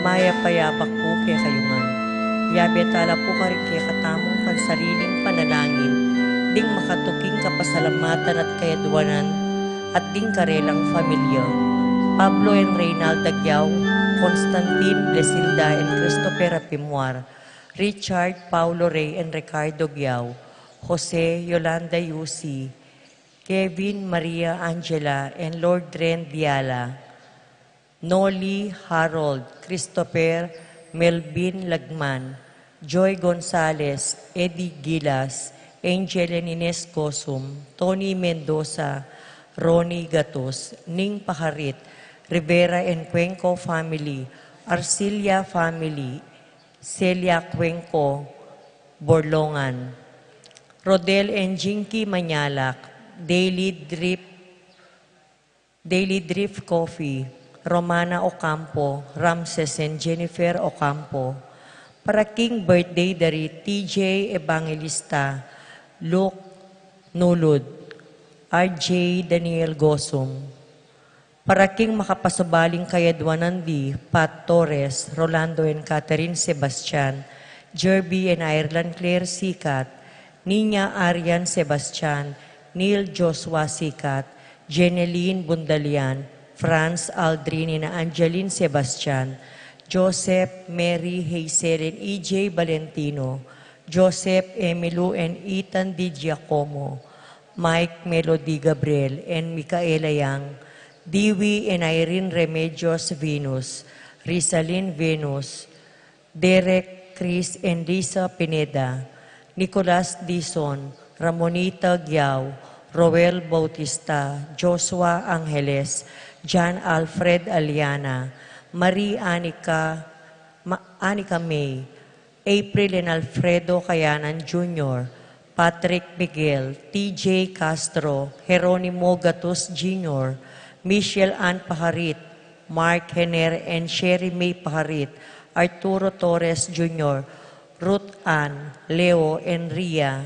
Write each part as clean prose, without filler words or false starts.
Maya-payabak po kay kayungan. Yabetala po ka rin kay katamong pansariling panalangin, ding makatuking kapasalamatan at kayadwanan, at ding karelang pamilya. Pablo and Reynalda Gyao, Constantine Blesilda and Christopher Apimwar, Richard Paulo Rey and Ricardo Gyao, Jose Yolanda Yusi, Kevin Maria Angela and Lord Ren Diala, Noli Harold, Christopher Melvin Lagman, Joy Gonzales, Eddie Gilas, Angel and Ines Gosum, Tony Mendoza, Ronnie Gatos, Ning Paharit, Rivera and Cuenco family, Arcilia family, Celia Cuenco, Borlongan, Rodel and Jinky Manyalak, Daily Drift Coffee, Romana Ocampo, Ramses and Jennifer Ocampo. Para King birthday dari TJ Evangelista, Luke Nulud, RJ Daniel Gosum. Para King makapasubaling kayadwanan di Pat Torres, Rolando and Catherine Sebastian, Jerby and Ireland Claire Sikat, Nina Arian Sebastian, Neil Joshua Sikat, Jeneline Bundalian, Franz Aldrin and Angeline Sebastian, Joseph Mary Hazel and EJ Valentino, Joseph Emilio and Ethan Di Giacomo, Mike Melody Gabriel and Micaela Yang, Dewey and Irene Remedios Venus, Rizalyn Venus, Derek Chris and Lisa Pineda, Nicolas Dison, Ramonita Gyao, Roel Bautista, Joshua Angeles, John Alfred Aliana, Marie Anica May, April and Alfredo Cayanan Jr., Patrick Miguel, TJ Castro, Jeronimo Gatus Jr., Michelle Ann Paharit, Mark Henner and Sherry May Paharit, Arturo Torres Jr., Ruth Ann, Leo and Ria.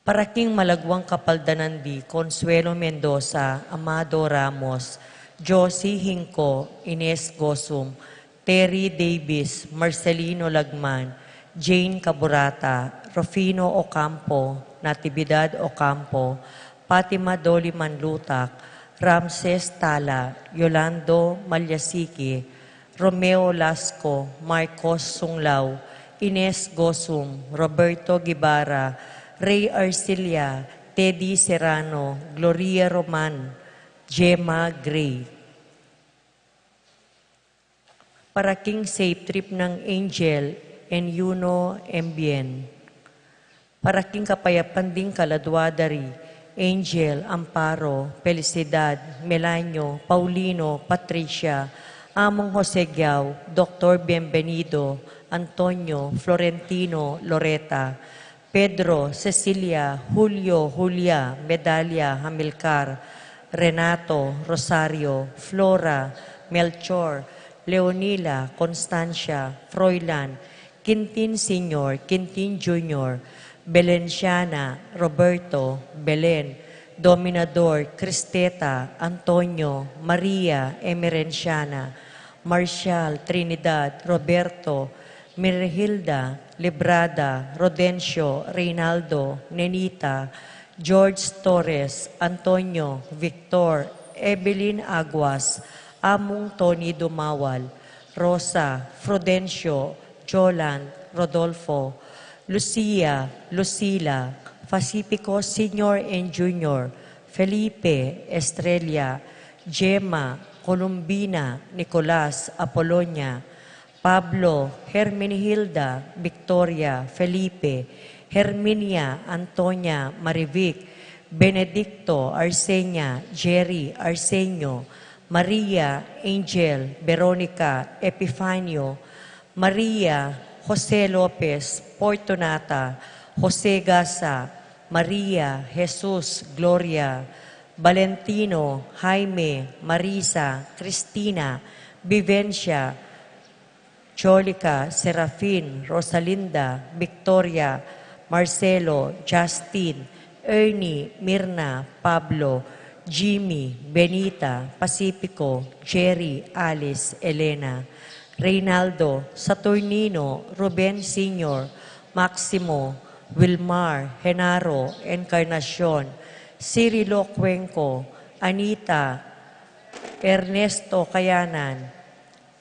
Para King Malagwang Kapaldanan di Consuelo Mendoza, Amado Ramos, Josie Hinco, Ines Gosum, Terry Davis, Marcelino Lagman, Jane Caburata, Rufino Ocampo, Natividad Ocampo, Fatima Dolly Manlutak, Ramses Tala, Yolando Malyasiki, Romeo Lasco, Marcos Sunglao, Ines Gosum, Roberto Gibara, Ray Arcilia, Teddy Serrano, Gloria Roman, Gemma Gray. Para King Safe Trip ng Angel and Yuno Mbien. Para King Kapayapan ding Kaladwadari, Angel, Amparo, Felicidad, Melanio, Paulino, Patricia, Among Jose Gyao, Dr. Bienvenido, Antonio, Florentino, Loreta, Pedro, Cecilia, Julio, Julia, Medalia, Hamilcar, Renato, Rosario, Flora, Melchor, Leonila, Constancia, Froilan, Quintin Sr., Quintin Jr., Belenciana, Roberto, Belen, Dominador, Cristeta, Antonio, Maria, Emerenciana, Marcial, Trinidad, Roberto, Mirhilda, Librada, Rodencio, Reynaldo, Nenita, George Torres, Antonio, Victor, Evelyn Aguas, Among Tony Dumawal, Rosa, Frudencio, Jolan, Rodolfo, Lucia, Lucila, Pacifico Senior and Junior, Felipe, Estrella, Gemma, Columbina, Nicolas, Apolonia, Pablo, Hermenihilda, Victoria, Felipe, Herminia, Antonia, Marivic, Benedicto, Arsenia, Jerry, Arsenio, Maria, Angel, Veronica, Epifanio, Maria, Jose Lopez, Fortunata, Jose Gasa, Maria, Jesus, Gloria, Valentino, Jaime, Marisa, Cristina, Vivencia, Cholica, Serafin, Rosalinda, Victoria, Marcelo, Justin, Ernie, Mirna, Pablo, Jimmy, Benita, Pacifico, Jerry, Alice, Elena, Reynaldo, Saturnino, Ruben Sr., Maximo, Wilmar, Genaro, Encarnacion, Cirilo Cuenco, Anita, Ernesto Cayanan,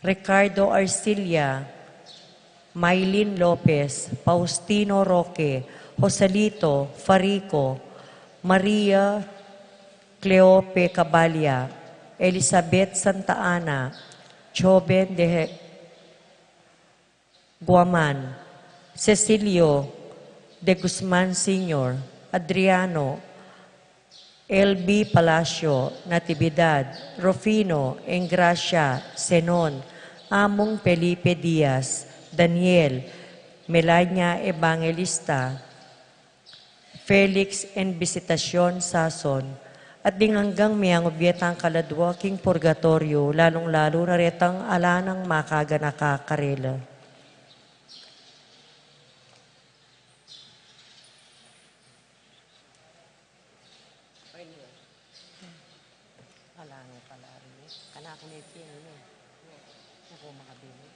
Ricardo Arcilia, Maylin Lopez, Faustino Roque, Joselito Farico, Maria Cleope Cabalya, Elizabeth Santa Ana, Joven de Guaman, Cecilio de Guzman Sr., Adriano, LB Palacio, Natividad, Rufino, Engracia, Senon, Among Felipe Diaz, Daniel, Melania Evangelista, Felix en Visitacion Sason, at hanggang miyang obyetang kaladwaking purgatorio, lalong-lalo na retang alanang makaga nakakarela. Alangan pala rin. Kanako na ito yun. Ako makabili.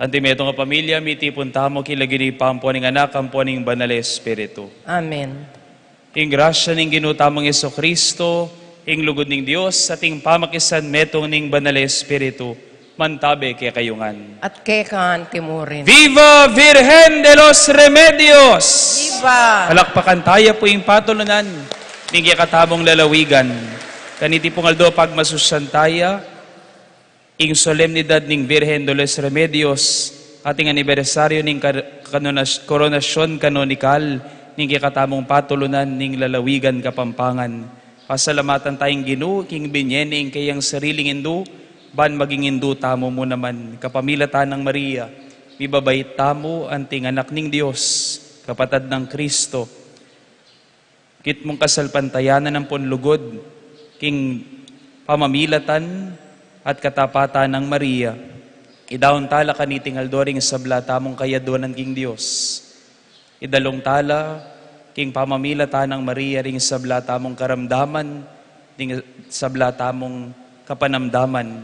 Antimeto nga pamilya, mitipon tamo kilagini pampo ning anak, ampo ning banal na Espiritu. Amen. Ing grasya ning ginutamang Yeso Kristo, ing lugod ning Dios, at ing pamakisan metong ning banal na Espiritu, mantabe kay kayungan. At kekaan timurin. Viva Virgen de los Remedios! Viva! Palakpakan tayo po yung patulunan, ning katamong lalawigan. Kaniti pong aldo pagmasusantaya, ing solemnidad ning Virgen de los Remedios, ating anibersaryo ning koronasyon kanonikal, ning katamong patulunan ning lalawigan Kapampangan. Pasalamatan tayong Ginoo, king binyening kayang sariling indu, ban maging indu tamo mo naman, kapamilatan ng Maria, mibabait tamo anting anak ning Dios, kapatad ng Kristo. Kit mong kasalpantayanan ng ponlugod, king pamamilatan at katapatan ng Maria. Idawon tala kaniting aldoring sabla tamong kayaduanan king Dios. Idalong tala king pamamilatan ng Maria ring sabla tamong karamdaman, ring sabla tamong kapanamdaman,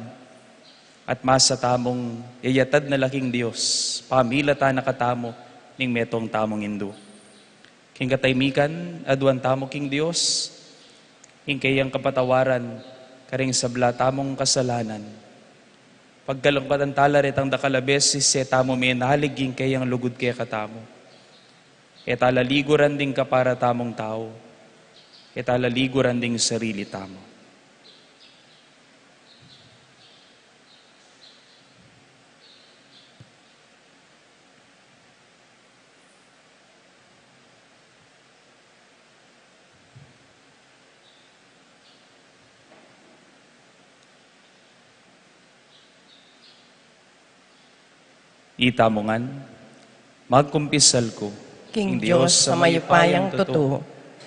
at masa tamong iyatad na laking Dios, pamilatan na katamo ning metong tamong indu. King kataymikan, aduan tamo king Dios, king kayang kapatawaran, karing sabla tamong kasalanan. Pagkalungkatan tala retang dakalabes, si tamo may naliging kayang lugod kaya katamo. Etalaliguran ding kapara tamong tao. Etalaliguran ding sarili tamo. Itamongan, magkumpisal ko, King Diyos sa mayupayang totoo,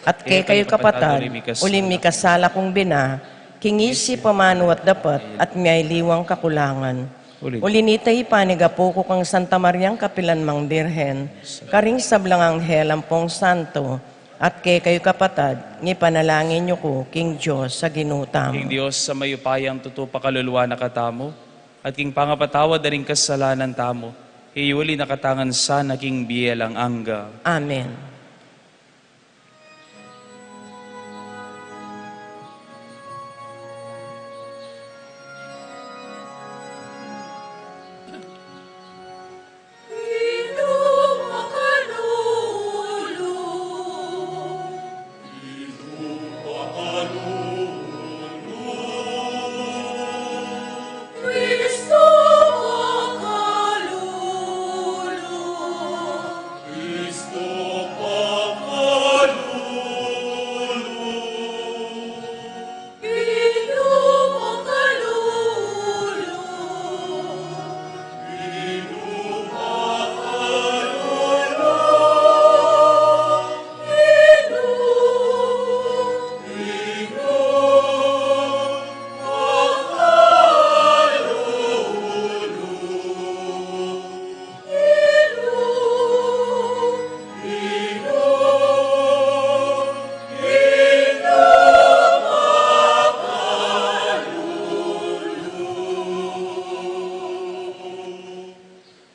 at kay kayo kapatad, ulim kasala kong bina, kingisi pamano at dapat, at miyay liwang kakulangan. Ulinitay panigapo ko kang Santa Mariang Kapilanmang Birhen, karing sablang anghel ampong santo, at kay kayo kapatad, ngipanalangin niyo ko, King Diyos sa ginutamo. King Diyos sa mayupayang totoo pakaluluwa na katamo, at king pangapatawad na rin kasalanan tamo, iuli nakatangan sa naging biyelang angga. Amen.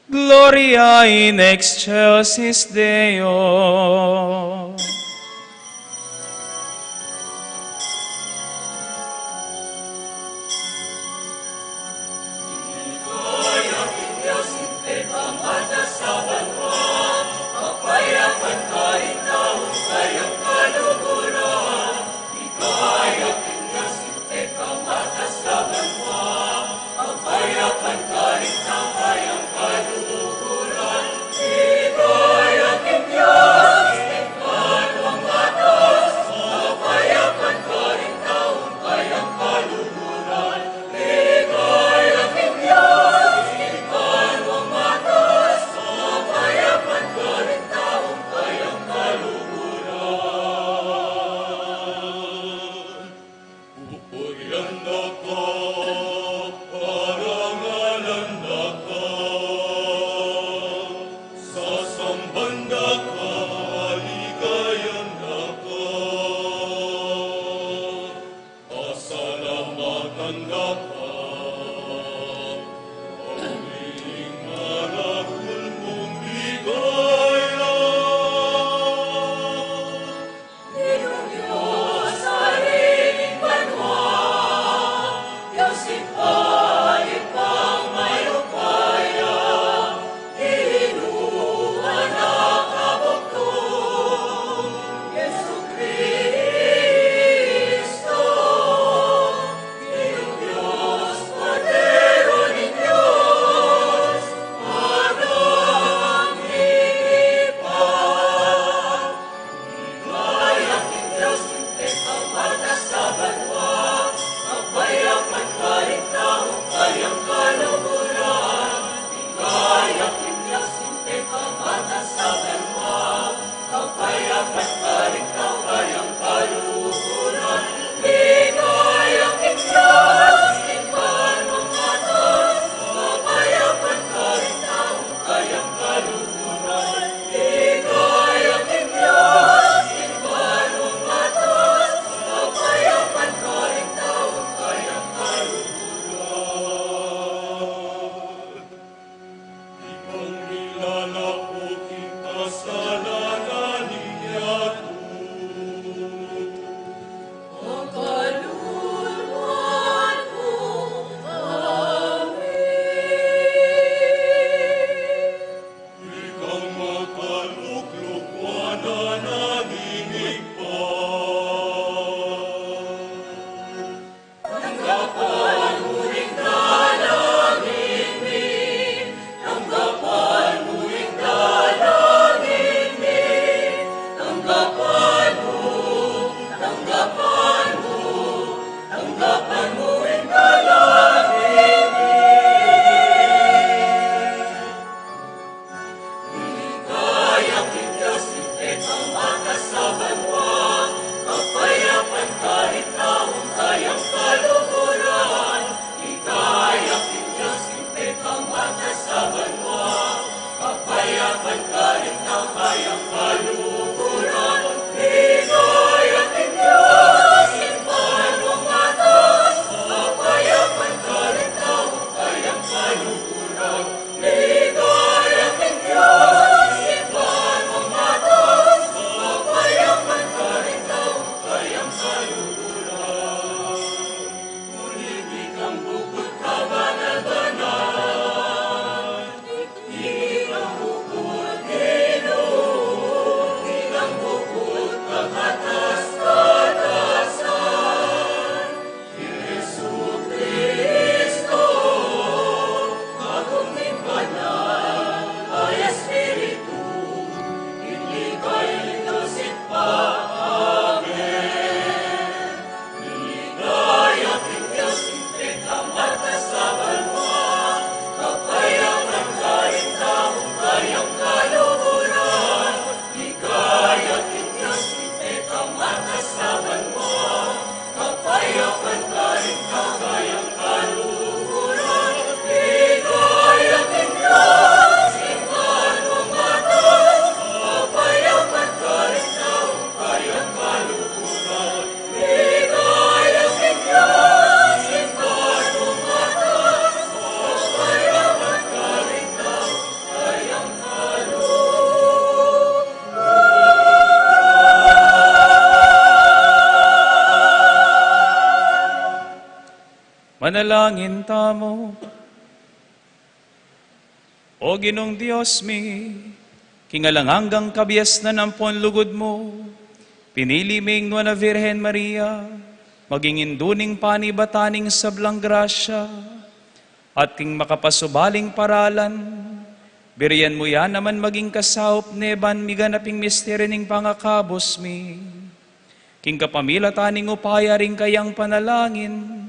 Gloria in excelsis Deo. Manalangin tamo. O Ginong Diyos mi, kingalanganggang kabias na nampon lugod mo, pinili ming na Virhen Maria, maging induning panibataning sablang grasya, at king makapasubaling paralan, biriyan mo yan naman maging kasaup neban miganaping misteryo ning pangakabos mi. King kapamila taning upaya ring kayang panalangin,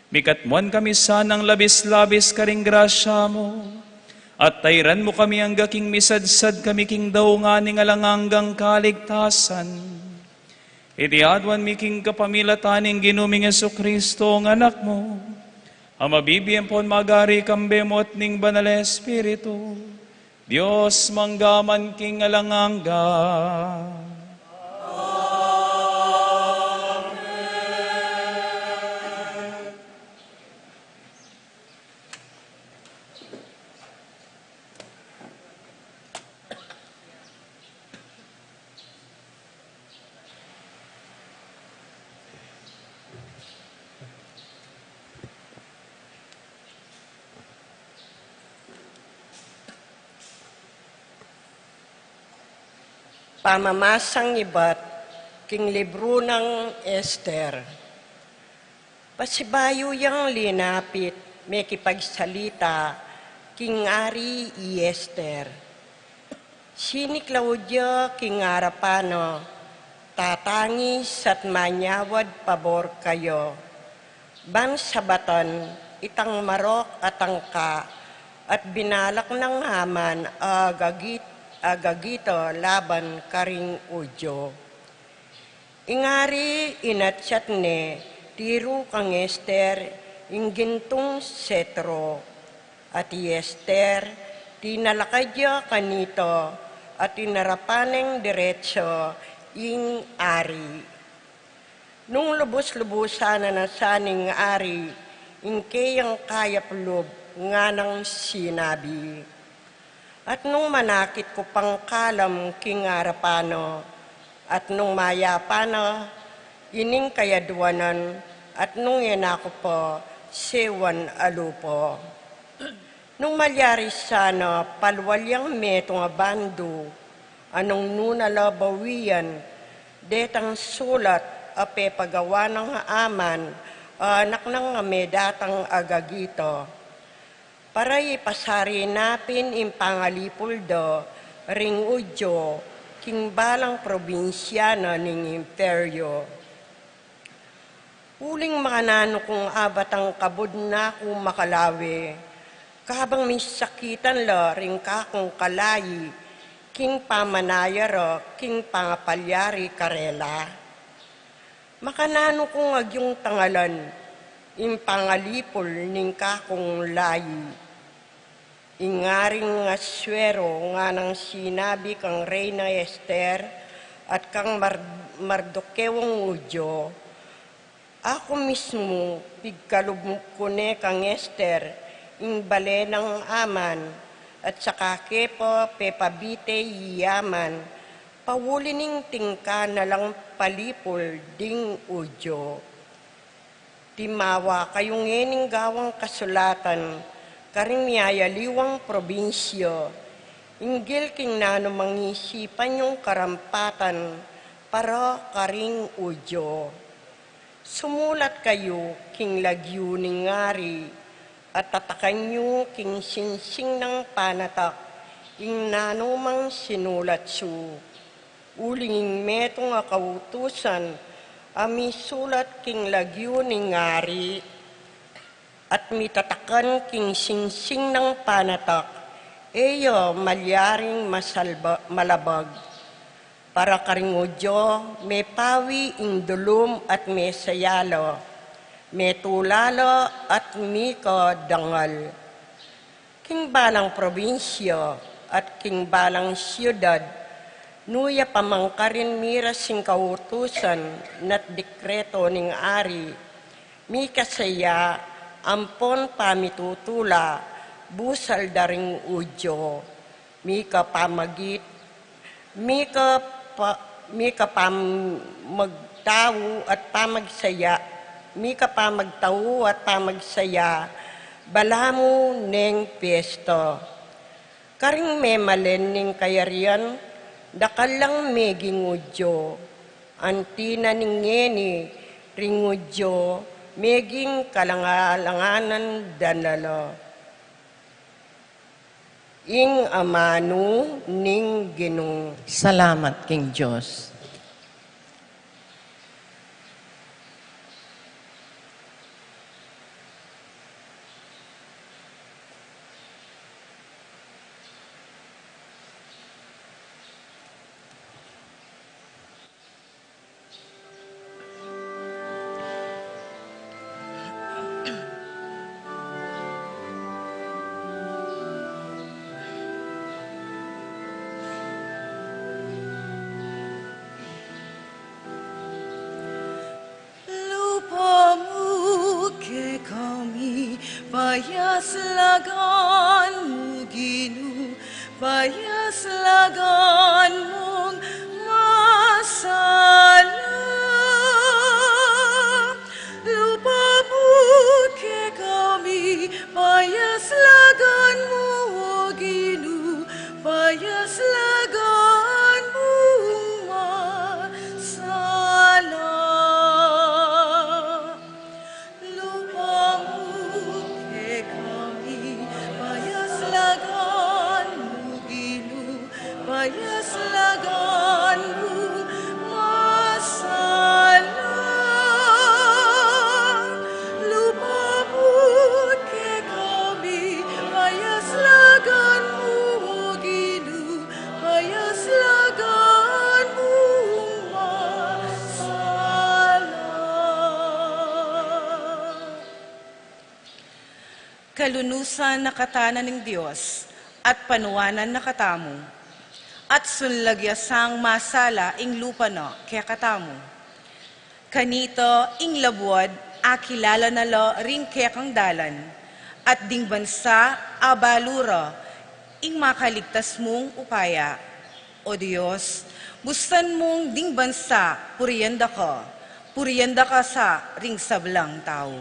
mikatmuan kami sanang labis-labis karing grasya mo, at tayran mo kami ang gaking misadsad kami king daw nga ning alanganggang kaligtasan. Iti adwan mi king kapamila taning ginuming Jesu-Kristo ang anak mo, ang mabibiyang pon magari kambemot ning banal Espiritu, Diyos manggaman king alangangga. Pamamasang iba't king libro ng Esther. Pasibayo yang linapit, may kipagsalita, king Ari i Esther. Sini Claudia king Arapano, tatangis at manyawad pabor kayo. Ban sabatan, itang marok at angka, at binalak ng Haman agagito laban karing udyo. Ingari inatsat ne, tiro kang Esther, inggintong setro, at i Esther, tinalakadya kanito, at inarapaneng diretso, ing ari. Nung lubos-lubusan na saning ari, ingkayang kayaplob, nga nang sinabi. At nung manakit ko pang kalam king Arapano, at nung mayapano, ining kayadwanan, at nung yanako po, sewan alupo. Nung malyari sana, palwalyang metong abando, anong nunalabawian, detang sulat, ape pagawa ng aman, anak ng medatang agagito. Para ipasari napin in pangalipuldo, ring udyo, king balang probinsyana ning imperyo. Uling makanano kung abatang kabud na kung makalawi, kabang misakitan la ring kakong kalayi, king pamanayaro, king pangapalyari karela. Makanano kung agyong tangalan, in pangalipol ning kakong layi. Ingaring aswero nga nang sinabi kang Reyna Esther at kang Mardukewang udyo, ako mismo pigkalub ko ne kang Esther ing bale ng aman at saka kepo pepabite yaman pawulining tingka na lang palipol ding udyo. Timawa kayong ening gawang kasulatan karing miyayaliwang probinsyo, inggil king nano mangisipan yung karampatan para karing udyo. Sumulat kayo king lagyo ning ngari at tatakan nyo king sinsing ng panatak ing nano mang sinulat su. Uling metong akautusan ami sulat king lagyo ning ngari at mitatakan king singsing ng panatak, eyo malyaring malabag. Para karing udyo, may pawi ing dulum at may sayalo, may tulalo at miko dangal. King balang probinsyo at king balang siyudad, nuya pamangkarin mira sing kautusan nat dekreto ning ari, mi kasaya, ampon pamitutula, busal daring udyo, mika pamagit, mika pamagtawo at pamagsaya, mi kapamagtao at pamagsaya, balamu neng piesto. Karing memalen ning kayarian, dakalang megingudyo, antina ning ngeni ringudyo, meging kalangalanganan danalo. Ing amanu ning Ginoo. Salamat, King Diyos. Payaslagan mo, Ginoo, payaslagan mong masala. Lupabot ke kami, payaslagan mo, Ginoo, payaslagan mong masala. Payaslagan mo, masala. Lupabot ke kami, payaslagan mo, Ginoo, payaslagan mo, masala. Kalunusan na katana ng Diyos at panuwanan na katamu, at sunlagyasang masala ing lupa no, kaya katamu. Kanito ing labuad, akilala na lo ring kaya kang dalan, at ding bansa abalura, ing makaligtas mong upaya. O Diyos, bustan mong ding bansa, purienda ka sa ring sablang tao.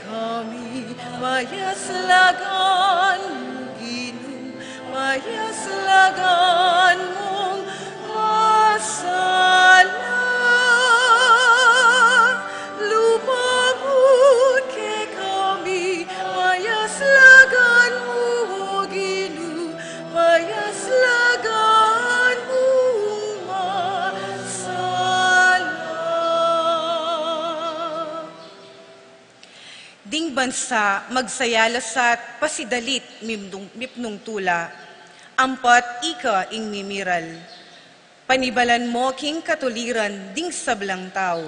Kami, payaslagan mo, Ginoo, payaslagan mong masala. Lupabot ke kami, payaslagan mo, Ginoo, payaslagan mong masala. Ding bansa magsayalasat pasidalit mipnung tula, ampat ika ing mimiral. Panibalan mo king katuliran ding sablang tao.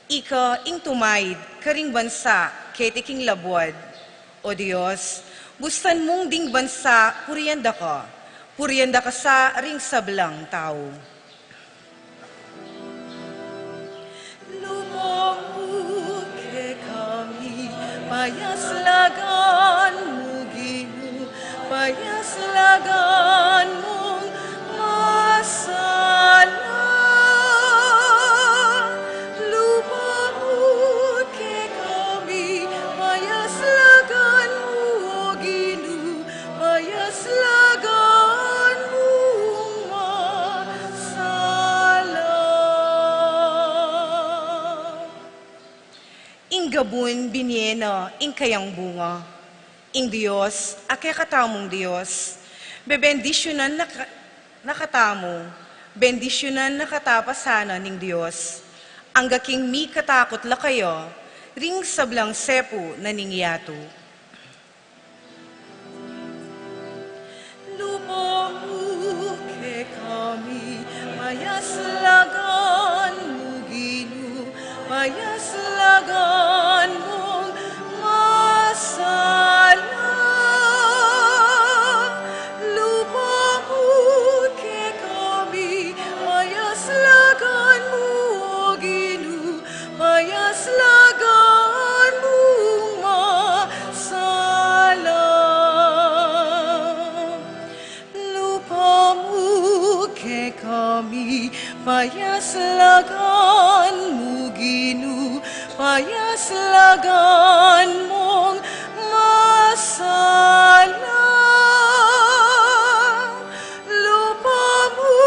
Ika ing tumaid karing bansa kete king labuad. O Diyos, bustan mong ding bansa purienda ka sa ring sablang tao. Payaslagan mo, Ginoo, payaslagan mong masala. Lupabot ke kami, payaslagan mo, Ginoo, payaslagan mong masala. Inggabun biniena, ing kayang bunga. Ing Diyos, ake katamong Diyos, bebendisyonan nakatamo, bendisyonan nakatapasana ning Diyos. Ang gaking mi katakot la kayo, ring sablang sepo na ningyato. Lupamu ke kami, payaslagan mo, Ginoo, payaslagan mong masala. Lupamu ke kami, payaslagan mo, Ginoo, payaslagan mong masala. Lupamu kami, payaslagan mo, Ginoo, payaslagan mong masala. Lupa mo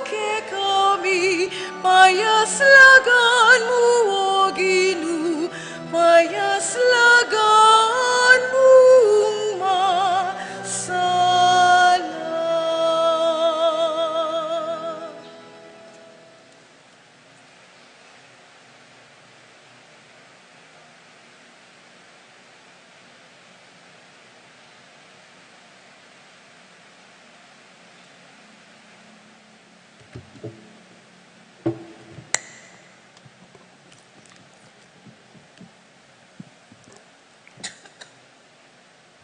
ke kami, payaslagan mo, O Ginoo, payaslagan mong masala.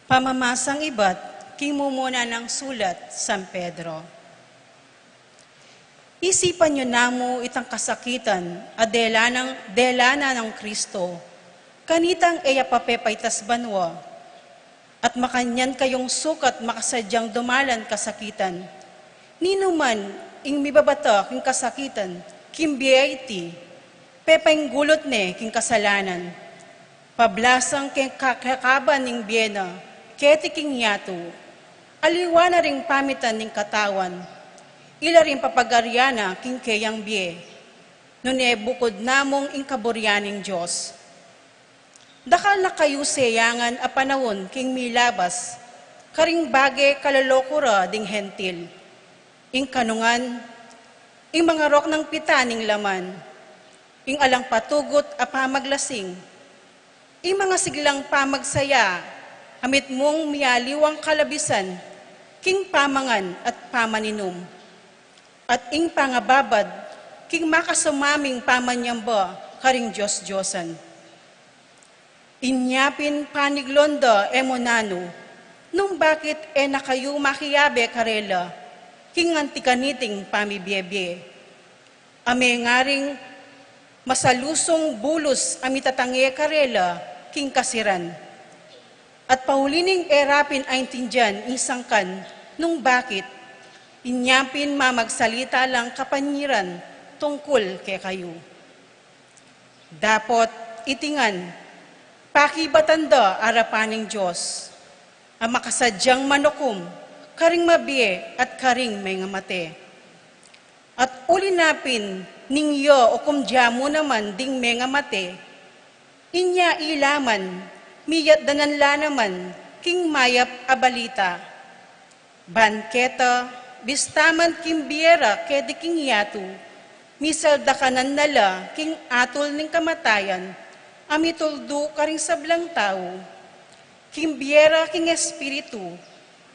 Pamamasang iba't kimumuna ng sulat, San Pedro. Isipan nyo namo itang kasakitan, delana ng Kristo, kanitang eya papepaitas banwa, at makanyan kayong sukat makasadyang dumalan kasakitan. Ninuman, ing mibabata king kasakitan, kimbiyaiti, pepainggulot ne king kasalanan, pablasang king kakakaban ning biyena, ketiking yato, aliwa na ring pamitan ning katawan, ila rin papagaryana king kayang biye, nune bukod namong ing kaburyaning Diyos. Dakal na kayo sayangan a panahon king milabas, karing bage kalalokura ding hentil, ing kanungan, ing mga rok ng pitaning laman, ing alang patugot a pamaglasing, ing mga siglang pamagsaya, amit mong miyaliwang kalabisan, king pamangan at pamaninom. At ing pangababad, king makasumaming pamanyamba, karing Diyos-Diyosan. Inyapin paniglonda emonano, nung bakit na kayo makiyabe karela, king antikaniting pamibiyebye. Ame ngaring masalusong bulos amitatange karela, king kasiran. At paulining erapin ay tindyan isangkan, nung bakit, inyapin mamagsalita lang kapanyiran tungkol kay kayo. Dapot itingan, pakibatanda arapaning Diyos, ang makasadyang manukom, karing mabiye at karing may ngamate. At ulinapin, ningyo o kumdya mo naman ding may ngamate, inya ilaman, miyat dananla naman, king mayap abalita. Banketa, bistaman kimbiera kedi king yato, misal dakanan nala king atol ning kamatayan, amituldo karing sablang tao. Kimbiera king espiritu,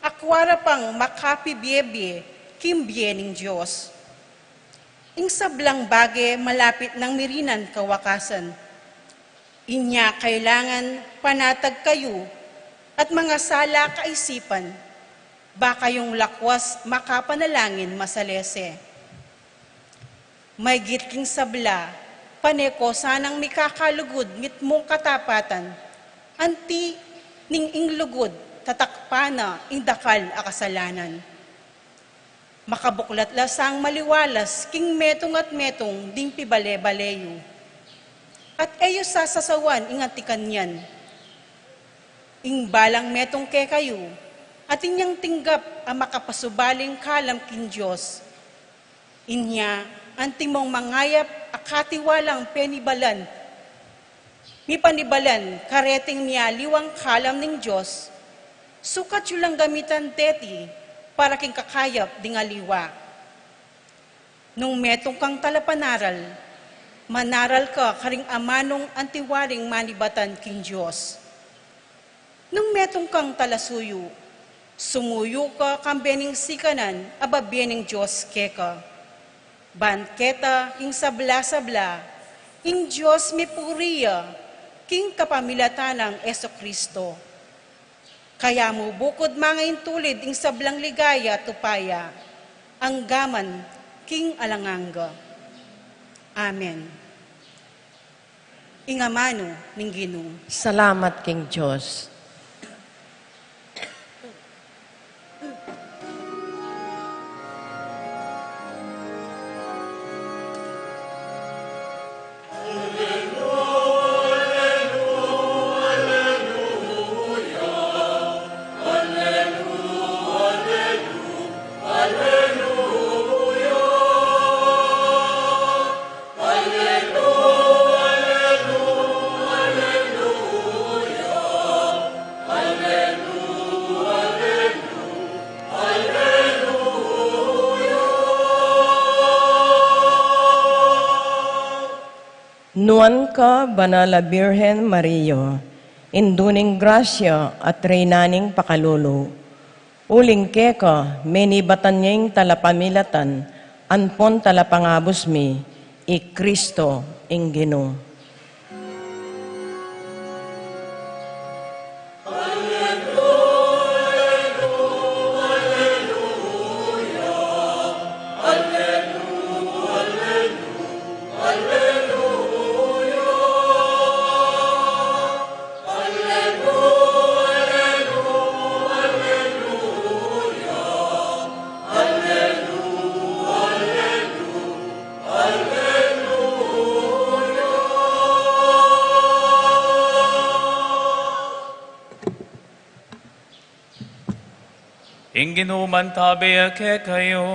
akwara pang makapibiyebye, kimbye ning Diyos. Ing sablang bage malapit ng mirinan kawakasan, inya kailangan panatag kayo at mga sala kaisipan, baka yung lakwas makapanalangin masalese. May gitking sabla, paneko sanang mikakalugod mitmong katapatan, anti ning inglugod tatakpana ing dakal a kasalanan. Makabuklat lasang maliwalas king metong at metong ding pibale-baleyo. At eyo sasasawan ingatikan yan. Ing balang metong ke kayo, at inyang tinggap ang makapasubaling kalam kin Diyos. Inya, antimong mangayap akatiwalang penibalan, mi panibalan kareting miyaliwang kalam ning Diyos, sukat yulang gamitan teti para king kakayap ding aliwa. Nung metong kang talapanaral, manaral ka karing amanong antiwaring manibatan king Diyos. Nung metong kang talasuyo, sumuyo ka kambening sikanan ababening Diyos keka. Banketa king sabla-sabla, ing Diyos mi puriya, king kapamilatanang Esokristo. Kaya mo bukod mga intulid ing sablang ligaya tupaya, ang gaman king alanganga. Amen. Ingamano ning Ginoo. Salamat king Diyos. Nuan ka, Banala Birhen Maria, induning grasya at reynaning pakalulu. Uling keka, menibatan niyang talapamilatan, anpon talapangabos mi, i Kristo ing Ginoo. Ing ginuman tabi ake kayo.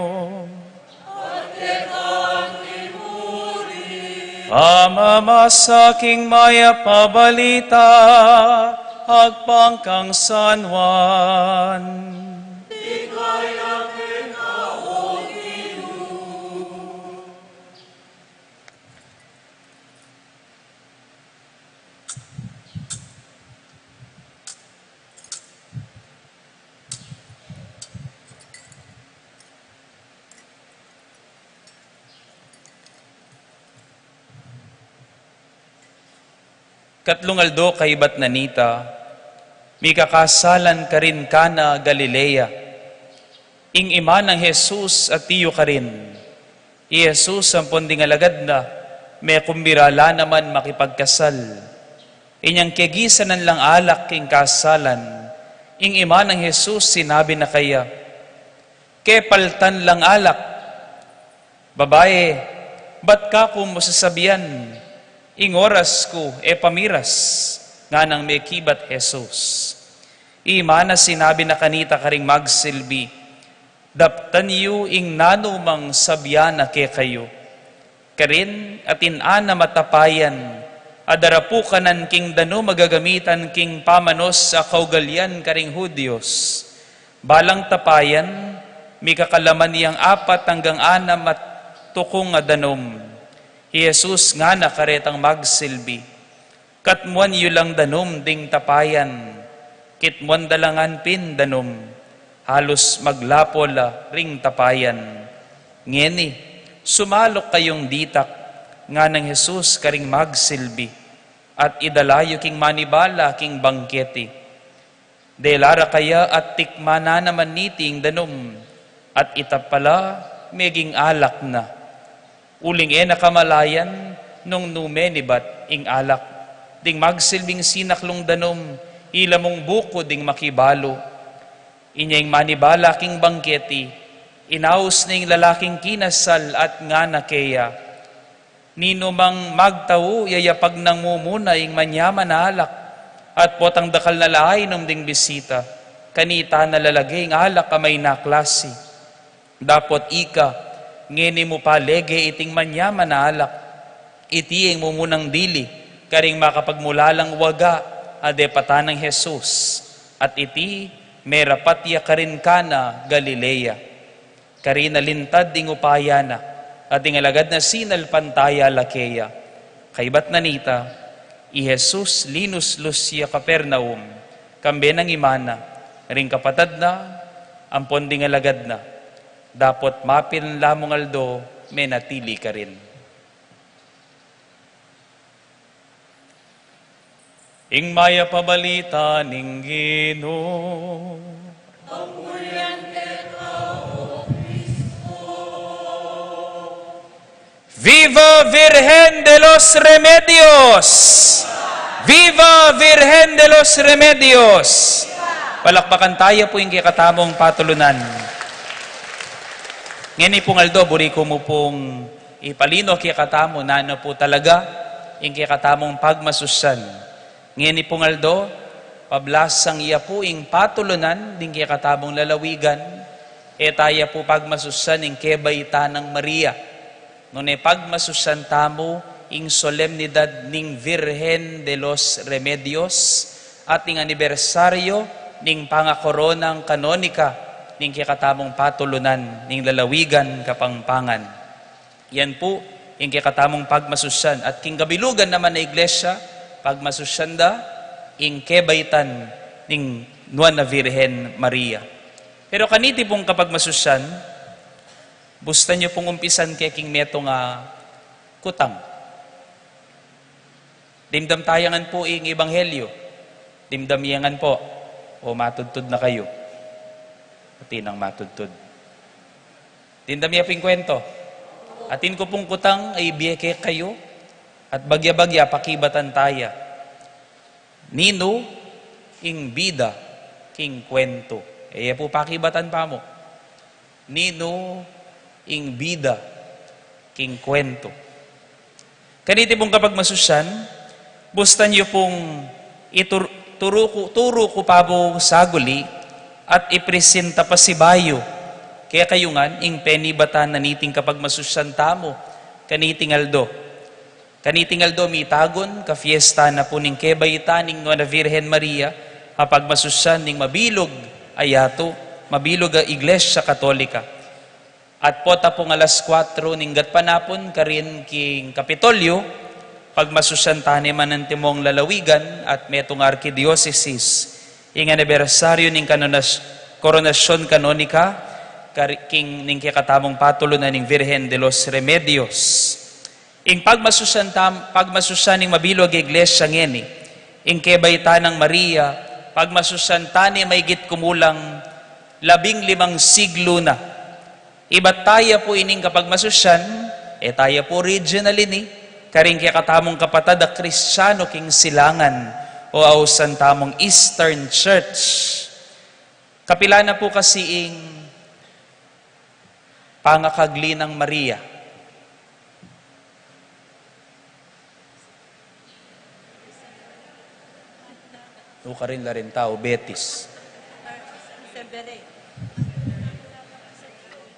Ama masaking maya pabalita, agpangkang San Juan. Katlong aldo kay Batnanita, may kakasalan ka rin kana Galilea. Ing ima ng Jesus at tiyo ka rin. I Jesus ang ponding alagad na, may kumbirala naman makipagkasal. Inyang kegisanan lang alak king kasalan. Ing ima ng Jesus sinabi na kaya, kepaltan lang alak. Babae, ba't ka kung masasabihan? Ing oras ko, pamiras, nga nang may kibat Jesus. Ima na sinabi na kanita karing magsilbi, daptan yu ing nanumang sabyana ke kayo. Karin at inana matapayan, adarapu kanan king dano magagamitan king pamanos sa kaugalyan karing Hudyos. Balang tapayan, may kakalaman niyang 4 hanggang 6 at tukong danom. Jesus nga na karetang magsilbi. Katmuan yu lang danom ding tapayan, kitmuan dalangan pin danom, halos maglapola ring tapayan. Ngeni, sumalok kayong ditak, nga ng Jesus karing magsilbi, at idalayo king manibala king bangketi. Delara kaya at tikmana naman niting danom, at itapala meging alak na. Uling nakamalayan nung numenibat ing alak. Ding magsilbing sinaklong danom, ilamong buko ding makibalo. Inyang manibala king bangketi, inaus ning lalaking kinasal at nga nakeya. Nino mang magtao, yayapag nang mumuna ing manyaman na alak, at potang dakal na laay nung ding bisita, kanita na lalagay ing alak kamay na klase. Dapot ika, ngeni mo pa lege iting manyaman na alak, itiing mo munang dili, karing makapagmulalang waga, ade patanang Jesus, at iti, merapatya karin kana Galilea. Karina lintad ding upayana, at ding alagad na sinal pantaya lakeya. Kay Batnanita, i Jesus linus Lucia Capernaum, kambe ng imana, ring kapatad na, ampon ding alagad na. Dapot mapil lamong aldo, may natili ka rin. Ing maya pabalita ning Ginoo. Viva Virgen de los Remedios! Viva Virgen de los Remedios! Palakpakan tayo po yung kikatamong patulunan. Ngayon pong aldo, buri ko mo pong ipalino kikatamo na ano po talaga yung kikatamong pagmasusan. Ngayon pong aldo, pablasang iya po yung patulunan din kikatamong lalawigan, taya po pagmasusan yung kebaita ng Maria. Ngunit pagmasusan tamo yung solemnidad ning Virgen de los Remedios at yung anibersaryo ning pangakoronang kanonika ning kikatamong patulunan ning lalawigan Kapampangan. Yan po ing katamong pagmasusyan. At king gabilugan naman na iglesia, pagmasusyan da, ing kebaytan ning Nuana Virgen Maria. Pero kaniti pong kapag masusyan, busta nyo pong umpisan kay king meto nga kutang. Dimdam tayangan po ing ebanghelyo. Dimdamiyangan po. O matudtud na kayo. Pati nang matudtud. Dimdamiya pong kwento. Atin ko pong kutang ay biyeke kayo. At bagya-bagya pakibatan taya. Nino ing bida king kwento. E po pakibatan pa mo. Nino ing bida king kwento. Kaniti pong kapag masusyan, busta niyo pong turo ko pa po saguli at ipresenta pa si Bayo. Kaya kayungan, ing penibatan na niting kapag masusyan tamo, kaniting aldo. Kaniting aldo mitagon, ka fiesta na po ning kebayta ning Nuana Virgen Maria, kapag masusyan ning mabilog ayato, mabilog a Iglesia Katolika. At pota pong alas 4 ning gatpanapon, karin king Kapitolyo, pag masusyan taniman ng timong lalawigan at metong arkidiocese, ing anibersaryo ning koronasyon kanonika, king ning kakatamong patulo na ning Virgen de los Remedios. Ing pagmasusyan ning mabilog iglesia ngeni, ing kebayta ng Maria, pagmasusyan tani may git kumulang 15 siglo na. Iba't taya po ining kapag masusyan, taya po original ini, karing kaya katamong kapatad a Kristiyano king silangan o ausan tamong Eastern Church. Kapila na po kasi ing pangakagli ng Maria. Luka rin la rin tao, Betis.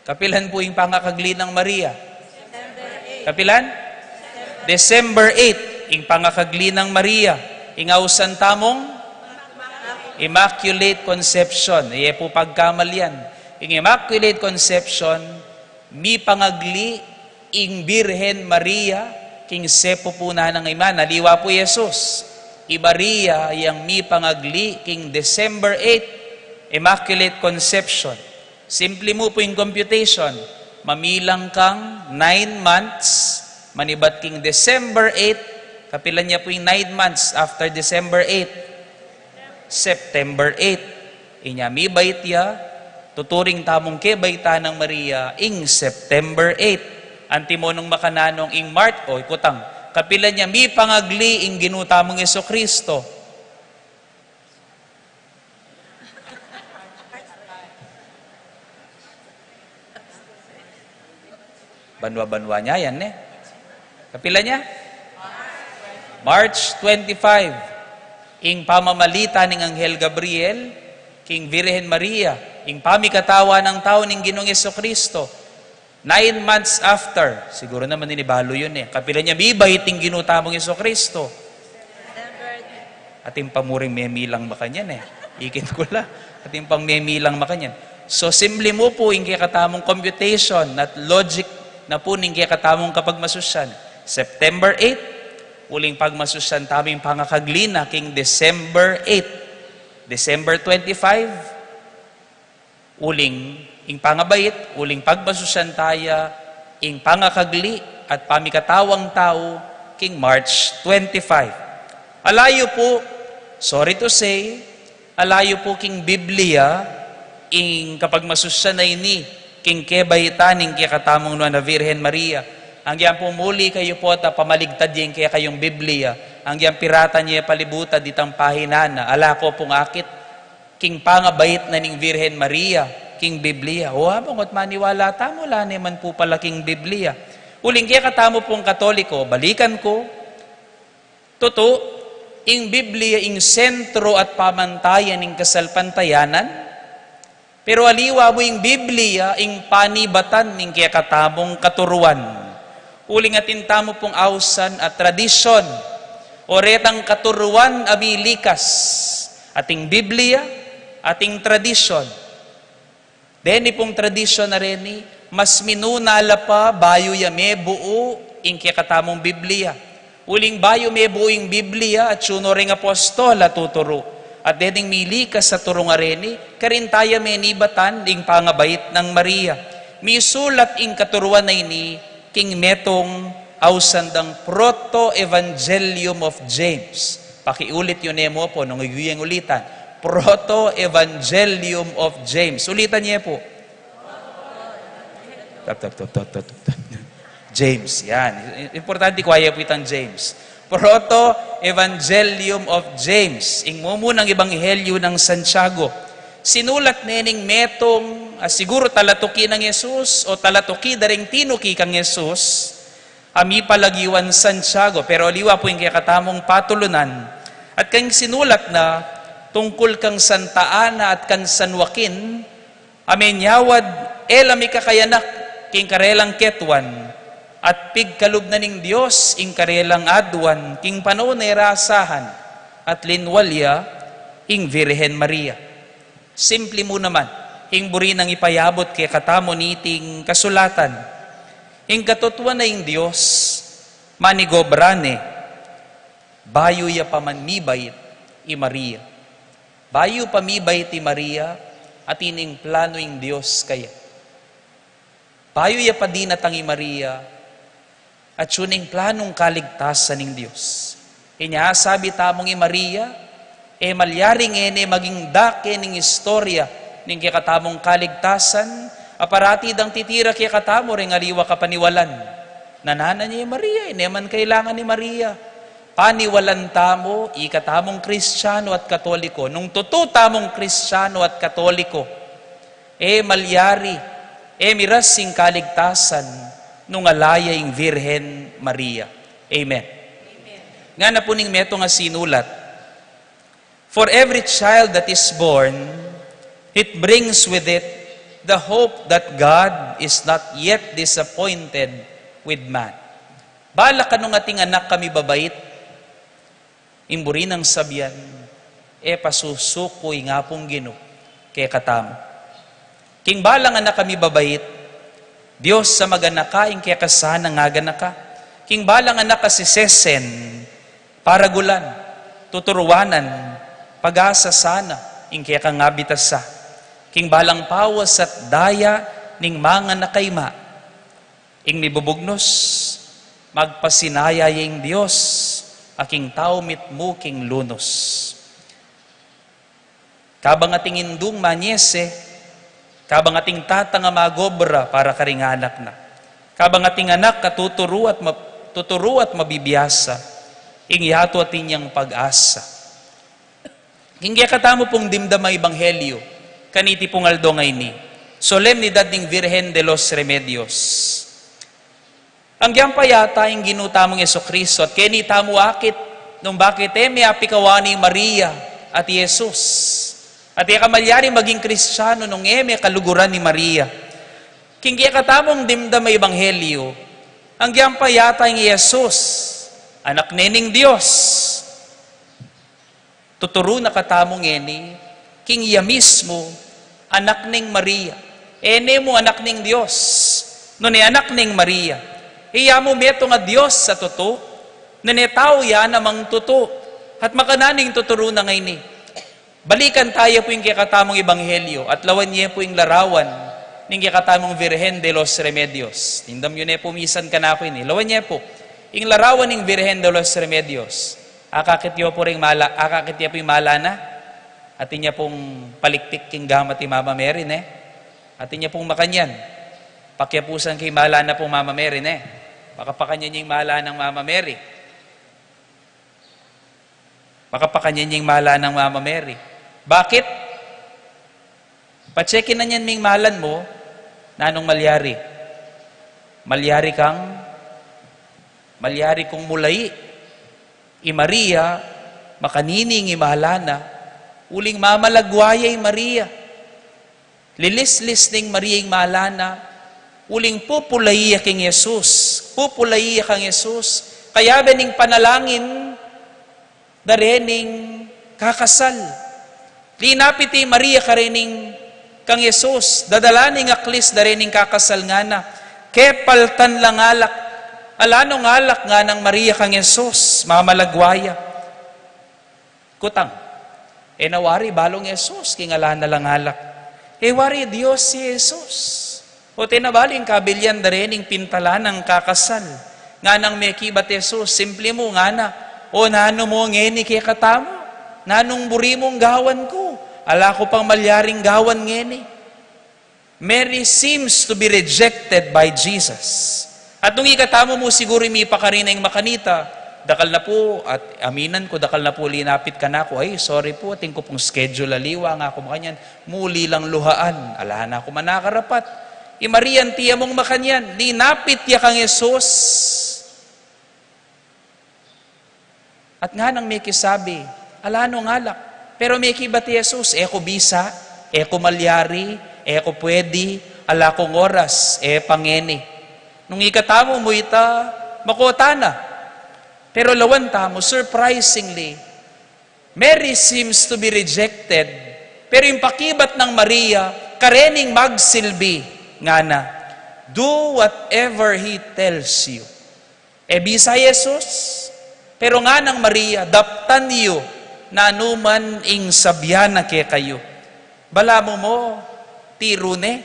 Kapilan po yung pangakagli ng Maria? Kapilan? December 8, ing pangakagli ng Maria, ing ausan tamong Immaculate Conception. Iye po pagkamalyan. Ing Immaculate Conception, mi pangagli ing Birhen Maria, king sepo po na ng ima, naliwa po Jesus. Maria yang mi pangagli king December 8, Immaculate Conception. Simple mo po yung computation. Mamilang kang 9 months, manibat king December 8, kapilan niya po yung 9 months after December 8, September 8. Inya mi bait ya, tuturing tamong kebayta ng Maria, ing September 8. Antimonong makananong ing March, kutang, kapilan niya mi pangagli ing ginutamong Jesucristo. Banwa-banwa niya yan Kapila niya? March 25. Ing pamamalita ning Anghel Gabriel, king Virgen Maria, ing pamikatawa ng tao ning Ginoong Jesucristo. 9 months after, siguro naman ninibalo yun Kapila niya, bibait ing ginutamong Jesucristo. Ating pamuring memilang makanyan Ikin ko la. Ating pang memilang makanyan. So, simple mo po ing katamong computation at logic na po ning katamong kapag masusyan. September 8, uling pagmasusyan taming pangakaglina king December 8. December 25, uling ing pangabait, uling pagmasusyan taya, ing pangakagli at pamikatawang tao king March 25. Alayo po, sorry to say, alayo po king Biblia, ing kapag masusyan na ini, king kebaytan ing kakatamong Nuana Virgen Maria. Ang yan pumuli kayo po at pamaligtad yung kaya kayong Biblia. Ang yan pirata niya palibutan ditang pahinana. Ala ko pong akit, king pangabait na ning Virgen Maria, king Biblia. O habang at maniwala tamo, wala naman po pala king Biblia. Uling kaya katamo pong Katoliko, balikan ko, totoo, ing Biblia, ing sentro at pamantayan ing kasalpantayanan, pero aliwa mo ing Biblia, ing panibatan ning kaya katamong katuruan. Uling atin tamo pong ausan at tradisyon o retang katuruan abilikas ating Biblia, ating tradisyon. Deni pong tradisyon na rin mas minunala pa bayo yame buo inke katamong Biblia. Uling bayo may buing Biblia at suno ring apostol at tuturo. At deding mili ka sa turong areni, karintaya may nibatan ing pangabait ng Maria. Misulat ing katuruan na ini, king metong ausandang Proto-Evangelium of James. Pakiulit yun mo po, nung iguyang ulitan. Proto-Evangelium of James. Ulitan niya po. James, yan. Importante ko ayaw po itang James. Proto-Evangelium of James. Ingmumo ng Ebanghelyo ng Santiago. Sinulat nening metong siguro talatuki ng Yesus o talatuki daring tinuki kang Yesus. Ami palagiwan Santiago. Pero aliwa po yung katamong patulunan. At kang sinulat na tungkol kang Santa Ana at kang San Joaquin, amenyawad elami kakayanak king karelang ketwan at pigkalub na ning Diyos ing karelang adwan king panahon na irasahan at linwalya ing Virhen Maria. Simple mo naman, ing buri nang ipayabot kay katamo niting kasulatan. Ing katutuan na ing Diyos, manigobrane, bayo ya pamanmibait i Maria. Bayo pamibait i Maria at ining plano ing Diyos kaya. Bayo ya padinatang i Maria at suning planong kaligtasan ng Diyos. Inyasabi tamong i Maria, malyaring ene maging dake ning istorya ning kikatamong kaligtasan, aparati dang titira kikatamo ring aliwa kapaniwalan. Nanana niya i Maria, man kailangan ni Maria. Paniwalan tamo, ikatamong Kristiyano at Katoliko. Nung tututamong Kristiyano at Katoliko, malyari, mirasing kaligtasan, nung alayang Virhen Maria. Amen. Nga na po ning meto nga sinulat, for every child that is born, it brings with it the hope that God is not yet disappointed with man. Bala ka nung ating anak kami babait, imburi ng sabyan, pasusukoy nga pong Ginoo kay katamo. King balang anak kami babait, Diyos sa maganakaing kaya kasana nga ganaka. King balang anak ka si Sesen, paragulan, tuturuanan, pag-asa sana, ing kaya kang abitasa. King balang pawas at daya, ning mga nakayma, ing nibubugnos, magpasinaya yung Diyos, aking tao mitmu king lunos. Kabang ating indung manyese, kabang ating tata nga magobra para karing anak na. Kabang ating anak katuturo at mabibiyasa, ing yato at inyang pag-asa. Hingga katamo pong dimdama Ebanghelyo, kaniti pong aldo ngay ni, solemnidad ng Virhen de los Remedios. Ang giyang payata yung ginutamong Jesucristo at kaya nitamo akit nung bakit may apikawani Maria at Jesus. At ikamalyari maging Kristiyano nung may kaluguran ni Maria. Kinggi katamong dimdam may Ebanghelyo, ang giyang payata yung Jesus, anak nening Diyos. Tuturo na katamong eni, king iya mismo, anak ning Maria. Ene mo anak ning Diyos, no ni anak ning Maria. Iya mo meto nga Diyos sa tuto, nanetaw yan namang tuto, at makananing tuturo na ngay ni. Balikan tayo po yung kikatamong Ebanghelyo at lawan niya po yung larawan ng kikatamong Virhen de los Remedios. Tindam yun po misan ka na po yun. Lawan niya po. Yung larawan ng Virhen de los Remedios. Akakit niyo po rin yung mala na. Atin niya pong paliktik king gamat ni Mama Mary Atin niya pong makanyan. Pakyapusan kay mala na pong Mama Mary Baka pakanyan niya yung mala ng Mama Mary. Baka pakanyan niya yung mala ng Mama Mary. Bakit? Pachekin na niyan ming malan mo, nanong malyari. Malyari kong mulay. I Maria, makanining imalana, uling mamalagwayay Maria. Lilis-lis ning Maria yung malana, uling pupulaiya king Jesus. Pupulaiya kang Jesus. Kaya bening panalangin, darening kakasal. Linapiti Maria karening kang Jesus, dadalaning aklis darening kakasal nga na, kepaltan lang alak, Alano ngalak nga ng Maria kang Yesus, mamalagwaya. Kutang, nawari balong Yesus, kingalaan na lang alak. Wari Diyos si Yesus. O tinabaling kabilyan da rin, pintala ng kakasal. Nga nang may kibat Yesus, simple mo nga na, o nano mo ngeni kay katamo, nanong buri mong gawan ko, ala ko pang malyaring gawan ngeni. Mary seems to be rejected by Jesus. At nung ikatamo mo siguro may pakarina yung makanita, dakal na po, at aminan ko, dakal na po, linapit ka na ako, ay, sorry po, ating ko pong schedule aliwa, nga ako makanyan, muli lang luhaan, ala na ako manakarapat. Marian, tiya mong makanyan, linapit ya kang Yesus. At nga nang may kisabi, ala no ngalak, pero may kibati Yesus, ko bisa, ko malyari, ko pwede, ala kong oras, pangeni. Nung ikatamo mo ita, makota na. Pero lawan tamo, surprisingly, Mary seems to be rejected. Pero yung pakibat ng Maria, karening magsilbi, nga na, do whatever He tells you. Bisa Jesus, pero nga ng Maria, daptan niyo, na anuman ing sabyana kay kayo. Bala mo, tirune,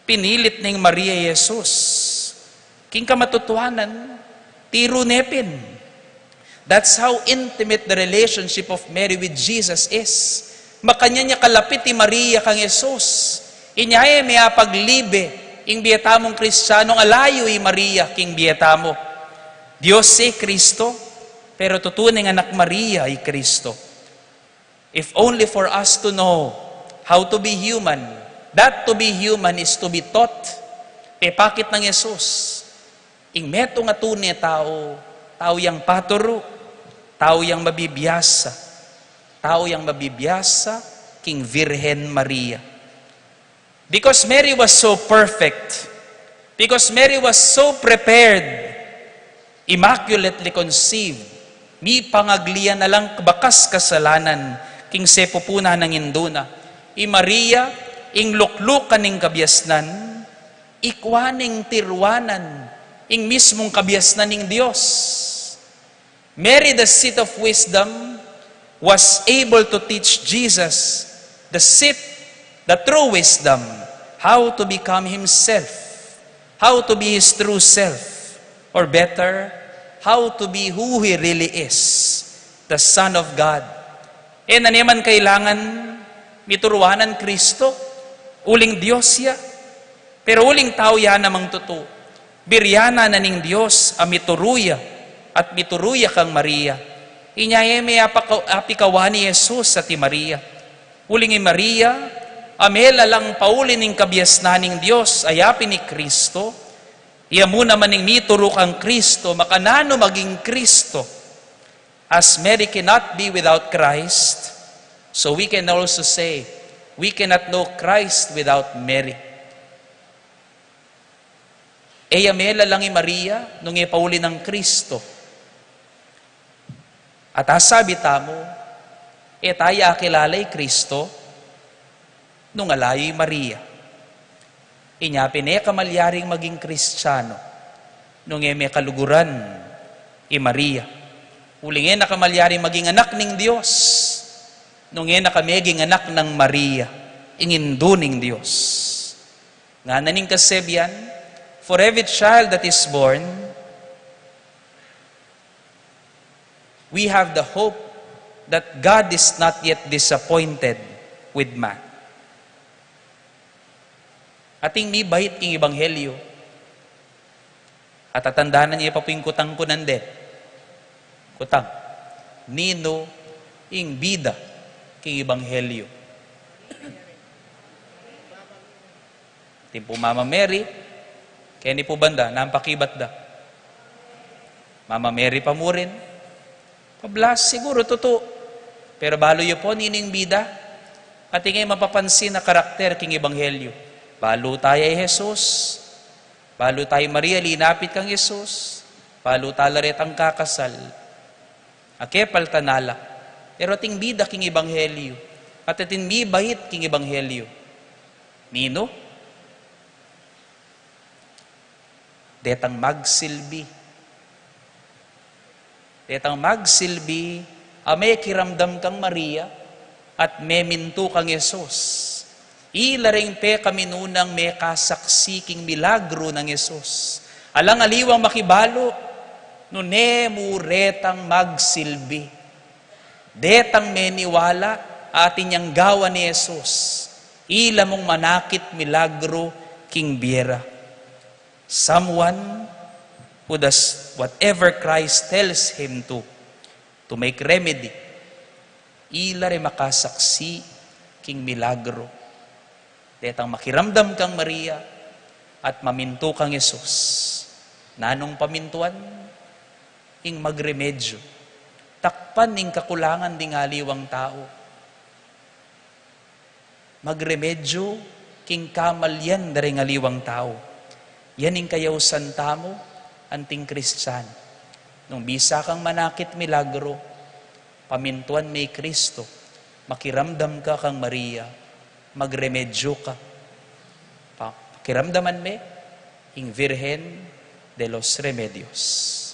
pinilit ning Maria Jesus. King kamatutuhanan, tiro nepin. That's how intimate the relationship of Mary with Jesus is. Makanya niya kalapit ni Maria kang Jesus. Inyaya may paglibe, ing biyata mong Kristyanong alayo Maria, king biyata mo. Diyos si Kristo, pero tutuning anak Maria ay Kristo. If only for us to know how to be human, that to be human is to be taught. Pepakit ng Jesus. Ing meto nga tunay tao yang paturo, tao yang mabibiyasa, king Virhen Maria. Because Mary was so perfect, because Mary was so prepared, immaculately conceived, mi pangaglian na lang bakas kasalanan, king sepupuna ng induna. Maria, ing luklukan ning kabyasnan, ikwaning tirwanan, ing mismong kabyasnan ning Diyos. Mary, the seat of wisdom, was able to teach Jesus, the true wisdom, how to become Himself, how to be His true self, or better, how to be who He really is, the Son of God. Na naman kailangan mituruanan Kristo, uling Diyos ya, pero uling tao ya namang totoo. Biryana na ning Diyos amituruya at mituruya kang Maria. Inyaya may apikawan ni Jesus at Maria. Uling Maria, amela lang pauli ning kabyasnan ning Diyos, ayapin ni Kristo. Iya mo naman ning mituro kang Kristo, makanano maging Kristo. As Mary cannot be without Christ, so we can also say, we cannot know Christ without Mary. Amela lang Maria nung ipauli ng Kristo. At asabi tamo, tayo akilalay Kristo nung alayo'y Maria. Inyapin kamalyaring maging Kristiyano nung may kaluguran Maria. Uling nakamalyaring maging anak ng Diyos nung nakameging anak ng Maria, inginduning Diyos. Nga naning kasebyan, for every child that is born, we have the hope that God is not yet disappointed with man. Ating mi bahit king ebanghelyo, at tatandaan niya papingkutang ko nanden. Kutang, nino ing bida king ebanghelyo. Timpo Mama Mary, kaya ni po banda, nampakibat da. Mama Mary pa mo rin. Pablas, siguro, totoo. Pero balo yun po, nining bida. At ingay mapapansin na karakter king ebanghelyo. Balo tayo ay Jesus. Balo tayo Maria, linapit kang Jesus. Balo talaret ang kakasal. Akepal tanala. Pero ating bida king ebanghelyo. At ating mibahit king ebanghelyo. Nino? Detang magsilbi Detang magsilbi, may kiramdam kang Maria, at may minto kang Yesus. Ilaring pe kami nunang may kasaksiking milagro ng Yesus. Alang aliwang makibalo, nune muretang magsilbi. Detang meniwala, atin yang gawa ni Yesus. Ila mong manakit milagro king biera. Someone who does whatever Christ tells him to make remedy. Ila rin makasaksi king milagro. Detang makiramdam kang Maria at maminto kang Yesus. Nanong pamintuan? Ing magremedyo. Takpan ing kakulangan ding aliwang tao. Magremedyo king kamalyan daring aliwang tao. Yan ing kayaw santamo anting Kristyan. Nung bisa kang manakit milagro, pamintuan may Kristo, makiramdam ka kang Maria, magremedyo ka. Pakiramdaman me, ing Virgen de los Remedios.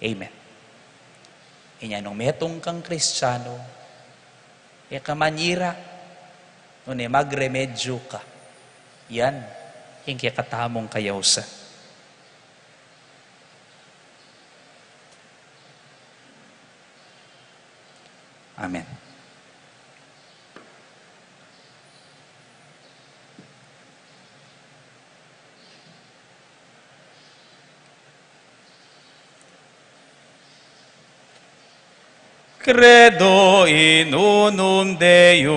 Amen. Inyanong metong kang Kristiyano, kamanyira, nung magremedyo ka. Yan, yung kikatamong kayawsa. Amen. Credo in unum Deum.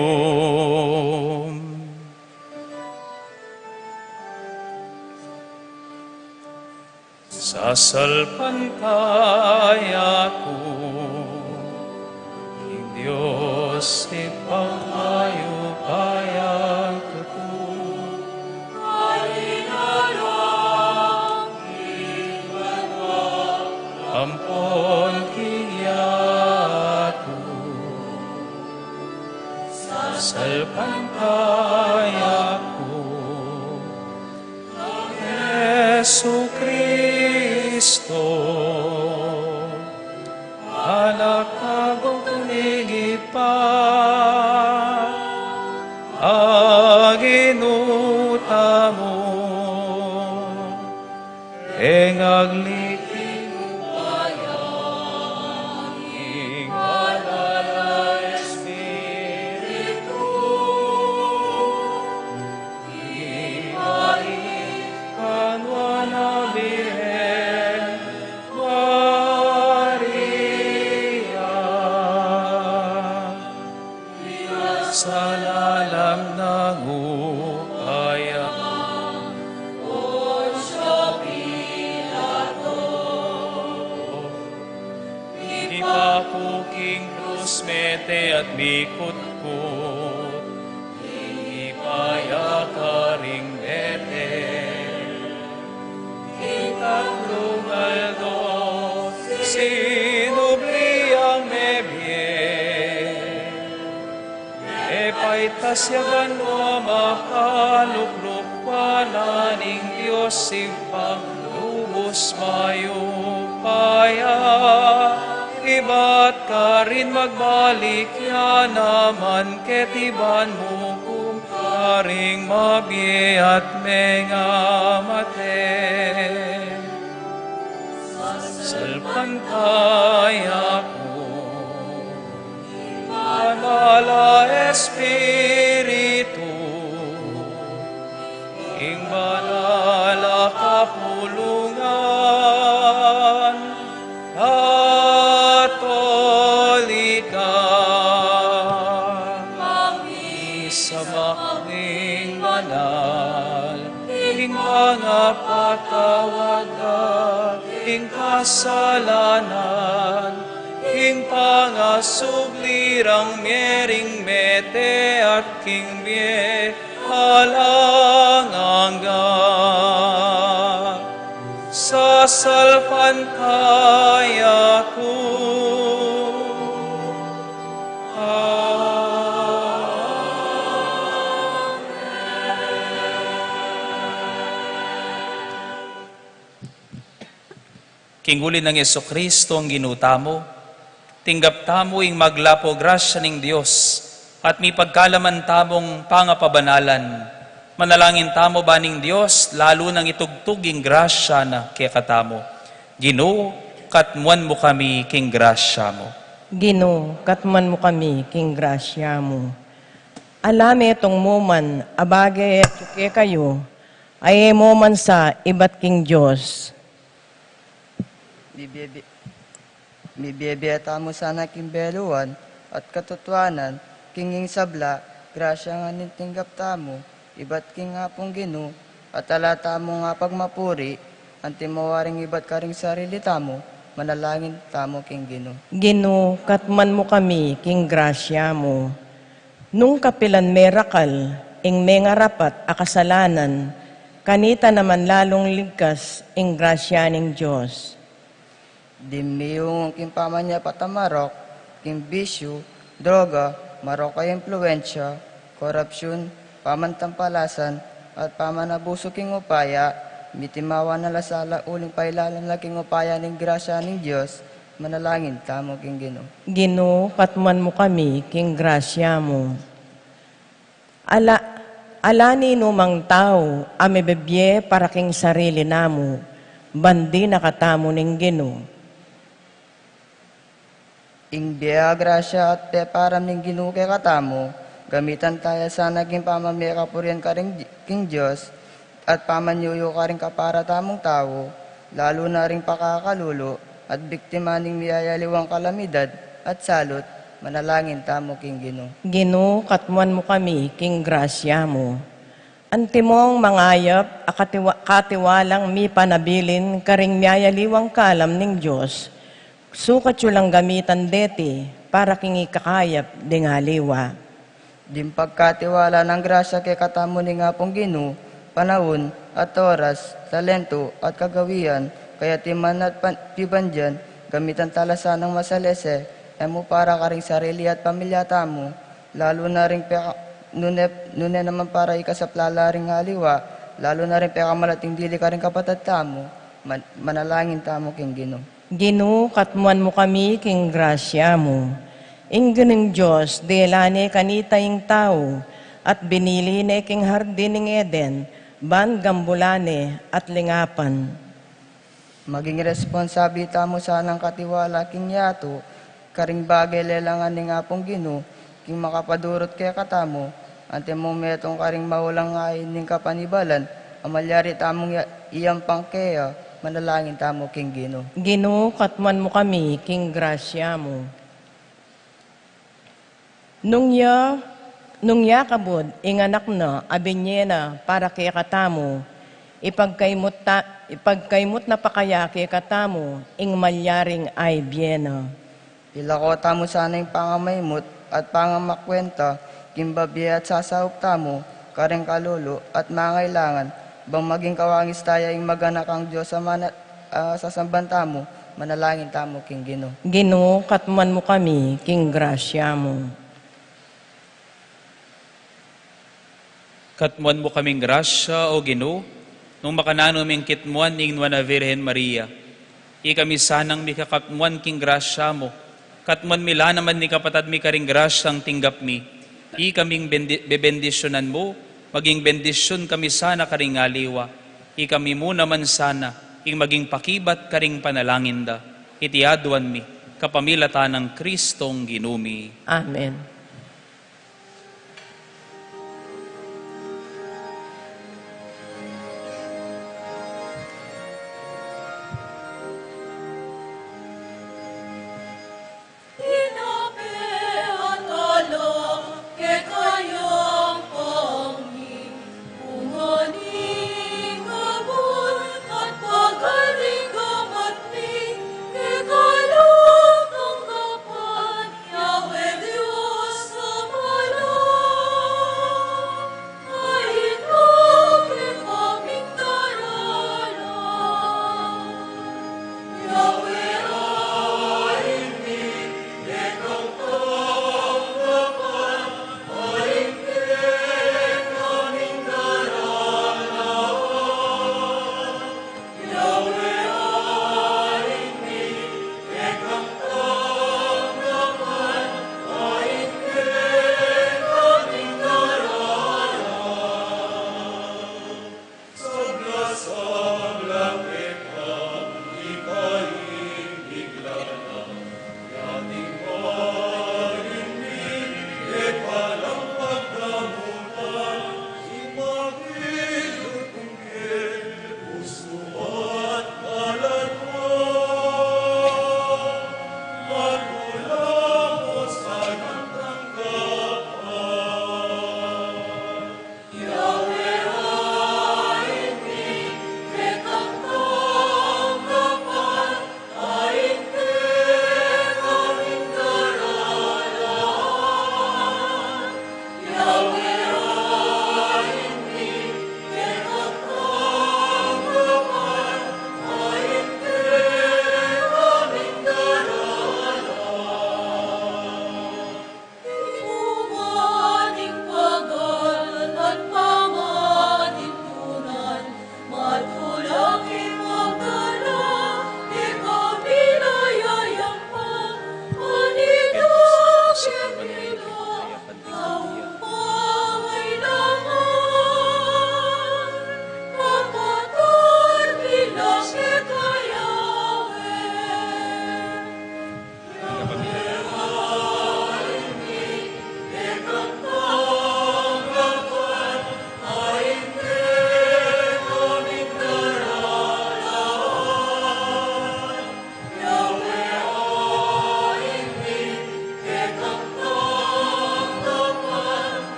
Sasalpantay ako, King Diyos ipangayupayan ko to. Ampon kiyatu, sasalpantay ako, Yesu Kristo, anak kagong kunigipan, aginuta mo, engaglitin mo bayan, ing Banal Espiritu, imahin kanwa na Birhen Maria, sa lalang ng upaya. Ipapuking krus mete at mikot-kot, ipayakaring mete, itatlong aldo, sinubli ang mebye, epaitasyagan mo makalukluk pananing Diyos simpang lubos mayupaya. Iba't ka rin magbalik ya naman ketiban mo kung karing mabye at mengamate. Salpantay ako, Banal Espiritu, ing banal a kapulungan, Katolika, isabakning banal, ing mga patawagan, ing kasalanan, ing pangasublirang mering mete at king bie halanganga. Sasalpantay ako. Kinguli ng Yeso Kristo ang ginuta mo, tinggap tamo ing maglapo grasya ning Dios, at mi pagkalaman tamong pangapabanalan. Manalangin tamo ba ning Dios, lalo nang itugtuging grasya na kaya katamo. Ginoo, katmuan mo kami king grasya mo. Ginoo, katman mo kami king grasya mo. Alame itong moman, abage at suke kayo, ay moman sa iba't king Diyos. Bibiyata mo sana king beluan at katutuanan, kinging sabla, grasya nga nintinggap tamo, iba't king hapong Ginoo, at alata mo nga pagmapuri, antimawaring iba't karing sarili tamo, manalangin tamo king Ginoo. Ginoo, katman mo kami king grasya mo. Nung kapilan merakal, ing mga rapat akasalanan, kanita naman lalong ligkas ing grasya ning Diyos. Dimiyong kimpaman niya patamarok, king bisyo, droga, marokay impluensya, korupsyon, pamantampalasan, at pamanabuso king upaya, mitimawa na lasala uling pailalan laking upaya ning grasya ning Diyos, manalangin tamo king Ginoo. Ginoo, katman mo kami king grasya mo. Alani numang tao, ame bebye para king sarili namo, bandi nakatamo ning Ginoo. Ing biya grasya at peparam ning Ginoo kay katamo, gamitan tayo sa naging pamamaya kapurian ka ring king Diyos, at pamanyuyo ka rin kapara tamong tao, lalo na ring pakakalulo, at biktima ning miyayaliwang kalamidad, at salot, manalangin tamo king Ginoo. Ginoo, katman mo kami king grasya mo. Antimong mangayap, katiwalang mi panabilin, karing miyayaliwang kalam ning Diyos, sukat yu lang gamitan deti, para king ikakayap dingaliwa. Dim pagkatiwala ng grasya kay katamo ni nga pong Ginoo, panahon at oras, talento at kagawian, kaya timan at pibandyan, gamitan talasan ng masalese, emo para ka ring sarili at pamilya tamo, lalo na ring nune naman para ikasaplala ring haliwa, lalo na rin pekamalating dili ka rin kapatid tamo, manalangin tamo king Ginoo. Ginoo, katmuan mo kami king grasya mo. Ingganing Diyos, delane kanita ing tao, at binili na king hardin ng Eden, ban gambulane at lingapan. Maging responsabi tamo sanang katiwala king yato, karing bagay lelangan ni nga pong Ginoo, king makapadurot kaya katamo, ante mo metong karing maulang ngayon ning kapanibalan, amalyari tamong iyang pangkeya, manalangin tamo king Ginoo. Ginoo, katman mo kami king grasya mo. Nung ya kabod, inganak na, abinyena, para kaya katamo, ipagkaimot na pakaya kaya katamo, ing malyaring ay biena. Pilako tamo sana yung pangamaymot at pangamakwenta, kimbabi at sasahop tamo, karing kalulu at mangailangan, bang maging kawangis tayo yung maganak ang Diyos sa samban tamo, manalangin tamo king Ginoo. Ginoo, katman mo kami king grasya mo. Katmuan mo kaming grasya, O Ginoo, nung makananuming kitmuan ning na Virhen Maria. Ikami sanang mi kakatmuan king grasya mo. Katmuan mila naman ni kapatad mi karing grasyang tinggap mi. Ikaming bebendisyonan mo, maging bendisyon kami sana karing aliwa. Ikami mo naman sana, ing maging pakibat karing panalangin da. Itiaduan mi, kapamilata ng Kristong Ginumi. Amen.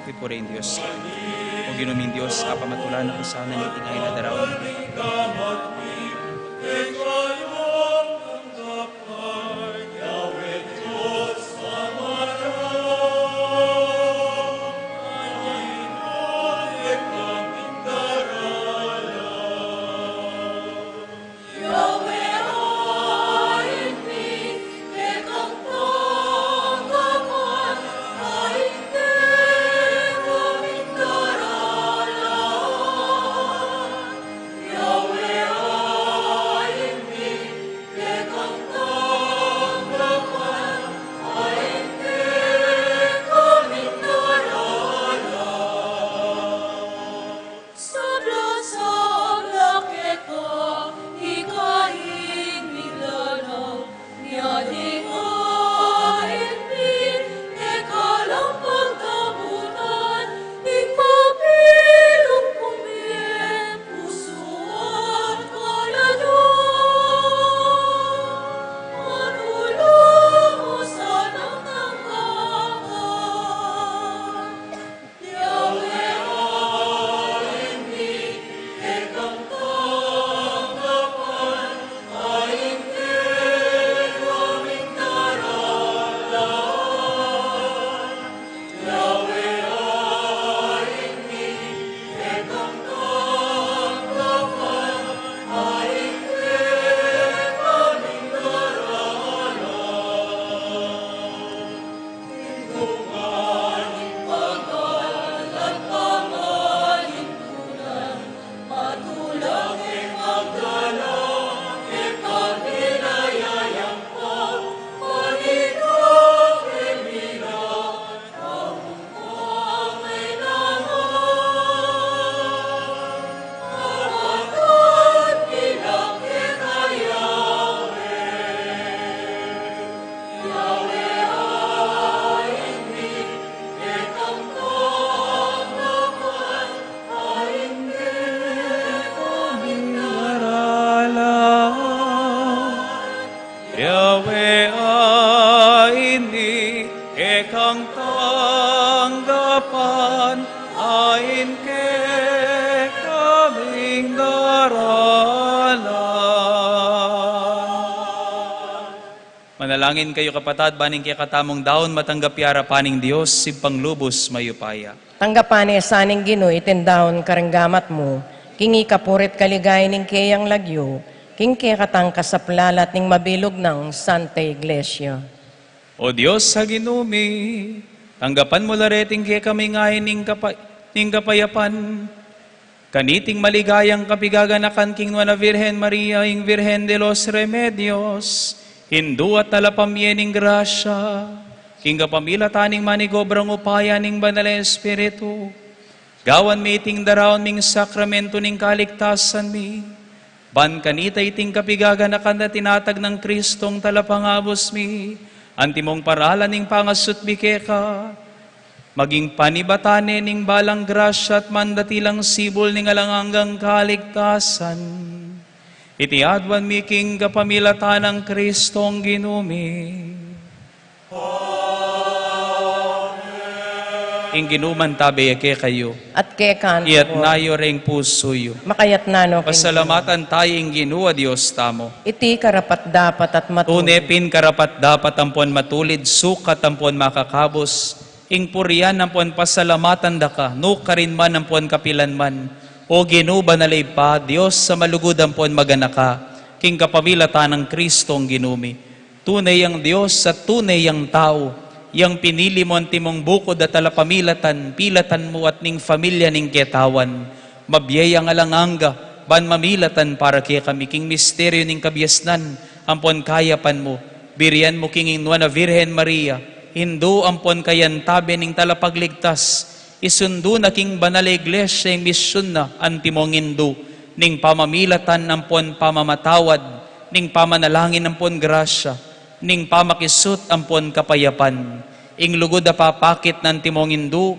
Pipuriin Diyos. O ginuming Diyos, apamatulan ako sana ng tingay na daraw. Yahweh ay hindi ekang tanggapan, ain ke kaming daralan. Manalangin kayo kapatad, baning kaya katamong daon matanggap yara paning Diyos, simpang lubos mayupaya. Tanggapan saning Ginoo itindahon karanggamat mo, kingi kapurit kaligay ning kayang lagyo, king kaya katang kasaplalat ning mabilog ng Santa Iglesia. O Diyos sa ginumi, tanggapan mo lareting kaya kami ngayon ning kapayapan. Kaniting maligayang kapigaganakan king na Virhen Maria, ing Virhen de los Remedios, Hindu at talapamye ning grasya, king kapamilataning manigobrang upaya ning banal na Espiritu, gawan meeting daraon ming sakramento ning kaligtasan mi, ban kanita iting kapigaganakan na tinatag ng Kristong talapangabos mi, antimong paralan ning pangasut bikeka, maging panibatane ning balang grasya at mandatilang sibol ning alanganggang kaligtasan. Itiadwan mi king kapamilatan ng Kristong ginumi. Ing ginuman tabi ke kayo. At kekan Iyat nayo ring pusoyo. makayat nano king Pasalamatan tayo ing ginua Diyos tamo. iti karapat dapat at matulog. Tunepin karapat dapat ampon matulid, sukat ampon makakabos, ing purian ampon pasalamatan da ka, no karin man ampon kapilan man, o ginuba na pa, Diyos sa malugod ampon maganaka, king kapamilatan ng Kristong ginumi. Tunay ang Diyos at tunay ang tao, yang pinili mo ang timong bukod at alapamilatan, pilatan mo at ning familia ning ketawan, mabiyayang alanganga, ban mamilatan para kaya kami king misteryo ning kabyasnan, ampon kayapan mo, birian mo king inwa na Virhen Maria, Hindu ampon kayan tabi ning talapagligtas, isundo na king banal iglesia yung misyon na antimong Hindu, ning pamamilatan ampon pamamatawad, ning pamanalangin ampon grasya, ning pamakisut ampon kapayapan, ing lugod na papakit ng timong Hindu,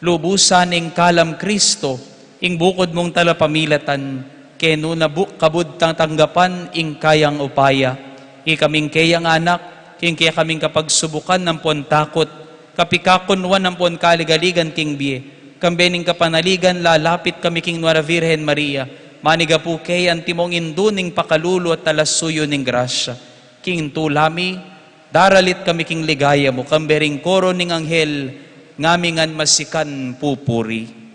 lubusan ing kalam Kristo, ing bukod mong talapamilatan, keno na kabud tang tanggapan ing kayang upaya, ikaming kayang anak, king kaya kaming kapagsubukan ng takot, kapikakunwan ng pon kaligaligan king biye, kambening kapanaligan, lalapit kami king Nuara Virgen Maria, maniga po kay antimong induning pakalulo at talasuyo ning grasya, king tulami, daralit kami king ligaya mo, kambering koro ning anghel, ngamingan masikan pupuri.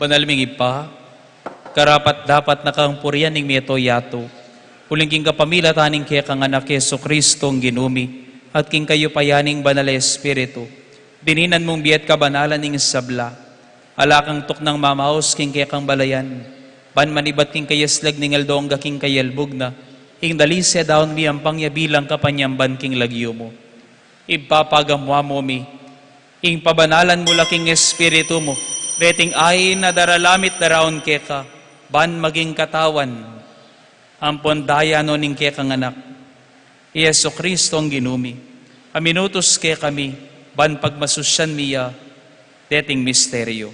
Banalming ipa, karapat dapat nakampuryan ning meto yato. Huling king kapamila taning kaya kang anak Yeso Kristong ginumi, at king kayo payaning banal na Espiritu. Dininan mong biyat kabanalan ning sabla. Alakang tok ng mamaos king kaya kang balayan. Ban manibat king kayaslag ning aldongga king kayalbog na. Ing dalisya daon mi ang pangyabilang kapanyamban king lagyo mo. Ipapagamwa mo mi. Ing pabanalan mo laking Espiritu mo. Beting ay na daralamit daraon keka, ban maging katawan, ampon daya no ning kekang anak. Yeso Kristo ang ginumi, aminutos ke kami, ban pagmasusyan miya, deting misteryo.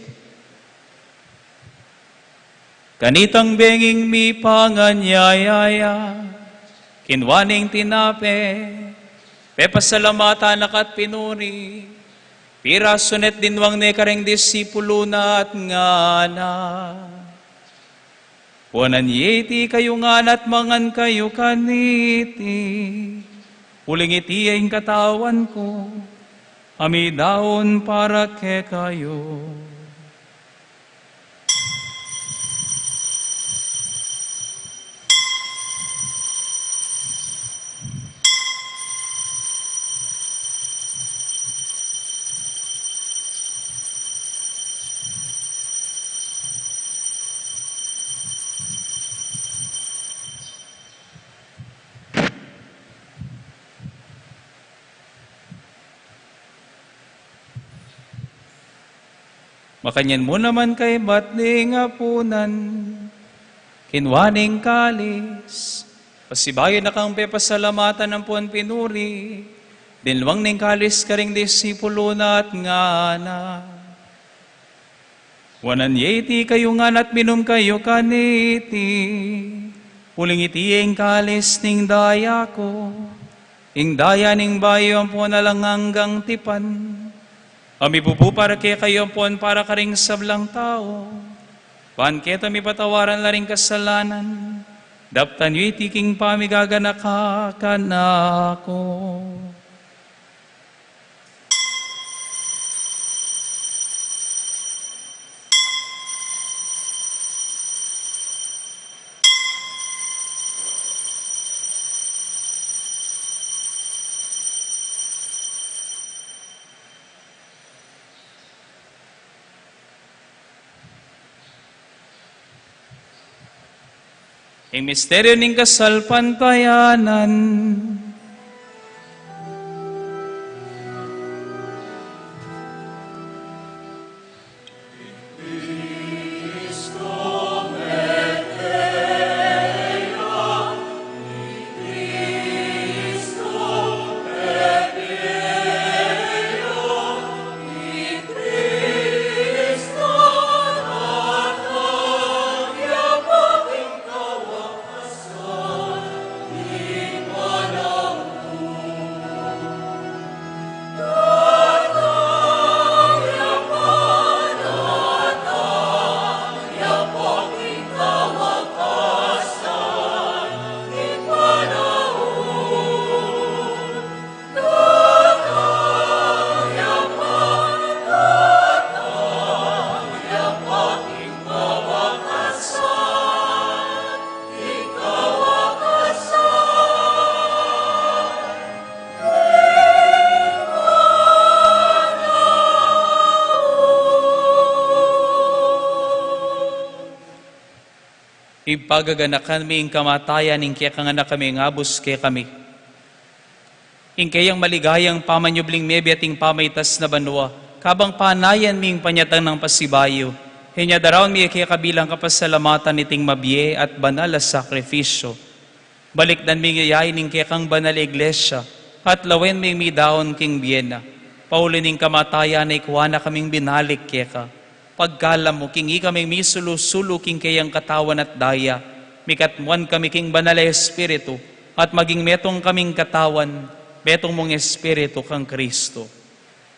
Ganitang benging mi panganyayaya, kinwaning tinape, pepasalamatan nakat pinuri, pira sunet dinwang ne kareng disipulo na at ngana. Puanan yeti kayo nganat mangan kayo kaniti. Uling iti ang katawan ko, amidaon para ke kayo. Makanyan mo naman kay batling apunan, kinwaning kalis, pasibayo na kang pepasalamatan ng puan pinuri, dinwang ning kalis karing disipulo na at ngana. Wanan yeti kayo nganat minum kayo kaniti, uling iti ang kalis ning daya ko, ing daya ning bayo ang puan alang hanggang tipan. Ami bubu para kaya kayo pon para karing sablang tao. Pan keta mi patawaran laring kasalanan. Daptan yu itiking pamigagana ka kanako. Ing misteryo ning kasalpantayanan. Ipagaganakan mi ing kamatayan, ing kaya kang anak kami, ngabos kaya kami. Ing kayang maligayang pamanyubling mebi ating pamaytas na banwa, kabang panayan mi ing panyatang ng pasibayo, hinyadaraon mi kaya kabilang kapasalamatan iting mabye at banal na sakripisyo. Balikdan mi ngayayin ing kaya kang banal na iglesia, at lawen mi daon king biyena. Paulin ing kamatayan ay kuha na kaming binalik kaya ka. Pagkalam mo, kingi kami misulu-sulu king kayang katawan at daya, mikatmuan kami king banal na espiritu, at maging metong kaming katawan, metong mong espiritu kang Kristo.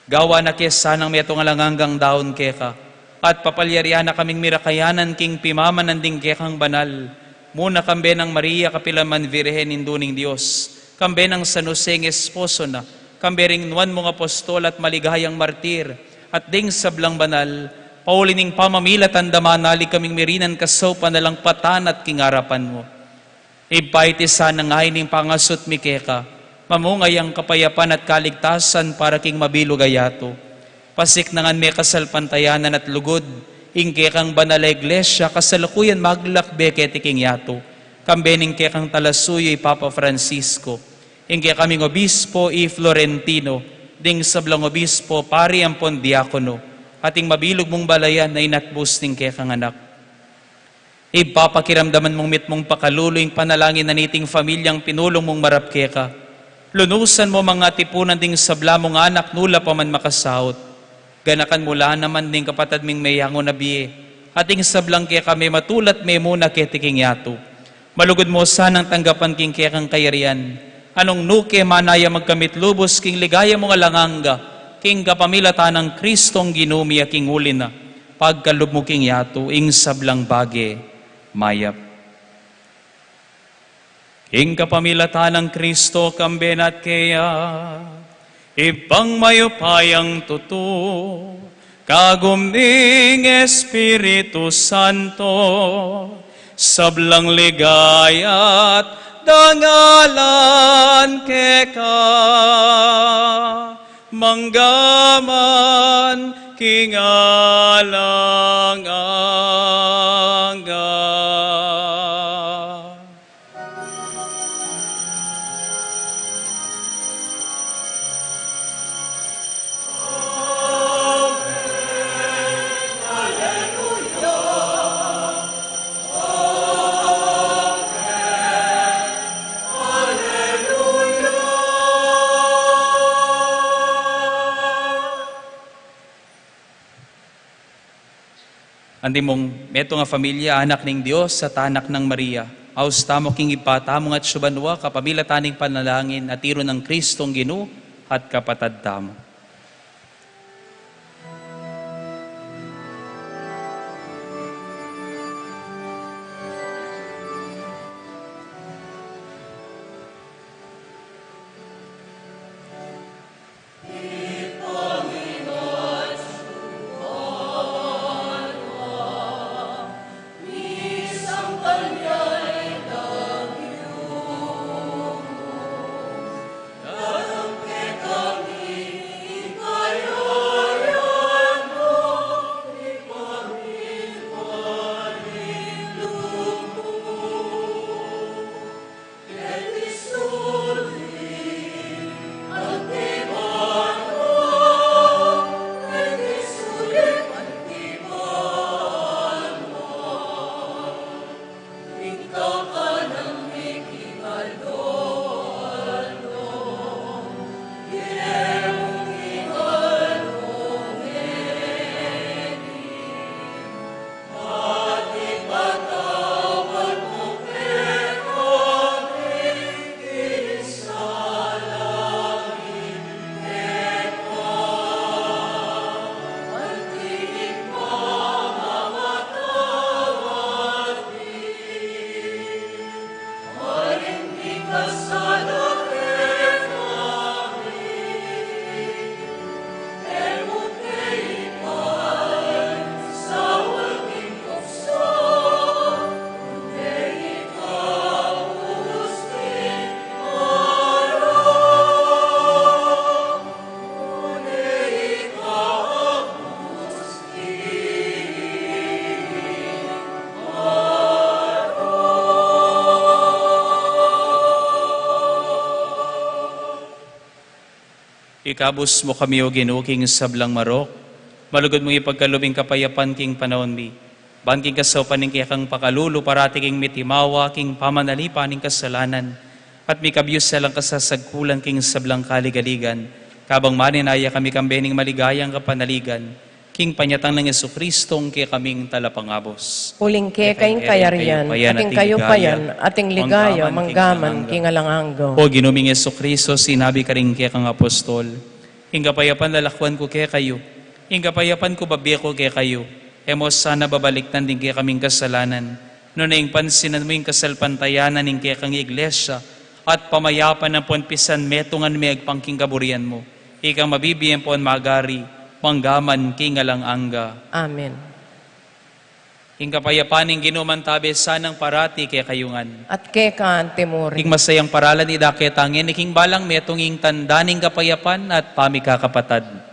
Gawa na kesa ng metong alanganggang daon keka, at papalyarian na kaming mirakayanan king pimamananding kekang banal, muna kambe ng Maria kapilaman Virhen induning Diyos, kambe ng San Jose ng esposo na, kambe ring nuan mong apostol at maligayang martir, at ding sablang banal, paulining pamamilat ang damanalig kaming mirinan kasaw panalang patan at kingarapan mo. Ipaitisan ng ahining pangasot mi keka, mamungay ang kapayapan at kaligtasan para king mabilugayato. Pasik nangan may kasalpantayanan at lugod, ingke kang banal na iglesia, kasalukuyan maglakbe ketiking yato. Kambening ke kang talasuyo Papa Francisco, ingke kaming obispo Florentino, ding sablang obispo pari ampon diakono, ating mabilog mong balayan na inatbus ning ke kang anak. Ipapakiramdaman mong mitmong pakaluloy panalangin na niting familyang pinulong mong marapke ka. Lunusan mo mga tipunan ding sabla mong anak nula pa man makasahot. Ganakan mula naman ding kapatad ming mayango na biye. Ating sablang kaya kami matulat may muna ketiking yato. Malugod mo sanang tanggapan king kaya kang kayarian. Anong nuke manaya magkamit lubos king ligaya mong alanganga. King kapamilatan ng Kristong ginumi king uli na. Pagkalub mo king yato ing sablang bage mayap. Ing kapamilatan ng Kristo kambenat kaya, ipang mayupayang tuto, kaguming Espiritu Santo, sablang ligaya't dangalan keka, manggaman kingalang-angga. Andi mong meto nga familia, anak ning Dios at anak ng Maria. Aos tamo king ipatamong at subanwa, kapamila taning panalangin at tiro ng Kristong Ginu at kapatad tamo. Ikabus mo kami o Ginoo king sablang marok. Malugod mong ipagkalubing kapayapan king panahon mi. Bangking kasaw paning kang pakalulo parati king mitimawa king pamanalipan ning kasalanan. At mi kabyus salang kasasagkulan king sablang kaligaligan. Kabang maninaya kami kambening maligayang kapanaligan. King panyatang ng Jesucristong kaya kaming talapangabos. Uling kayong kayarian, ating kayo payan, ating ligaya, manggaman, king alanganggaw. O ginuming Jesucristo, sinabi ka rin kaya kang apostol. King kapayapan lalakwan ko kaya kayo. King kapayapan ko babiya ko kaya kayo. Emos sana babaliktan din kaya kaming kasalanan. Noon na yung pansinan mo yung kasalpantayanan ng kaya kang iglesia at pamayapan ng ponpisan metungan may agpangking kaburian mo. Ikang mabibiyan po ang magari, manggaman king alangangga. Amen. King kapayapaning ginumantabe sanang parati kaya kayungan. At keka antemori. King masayang paralan idaketangin, iking balang metong tandaning kapayapan at pamikakapatad.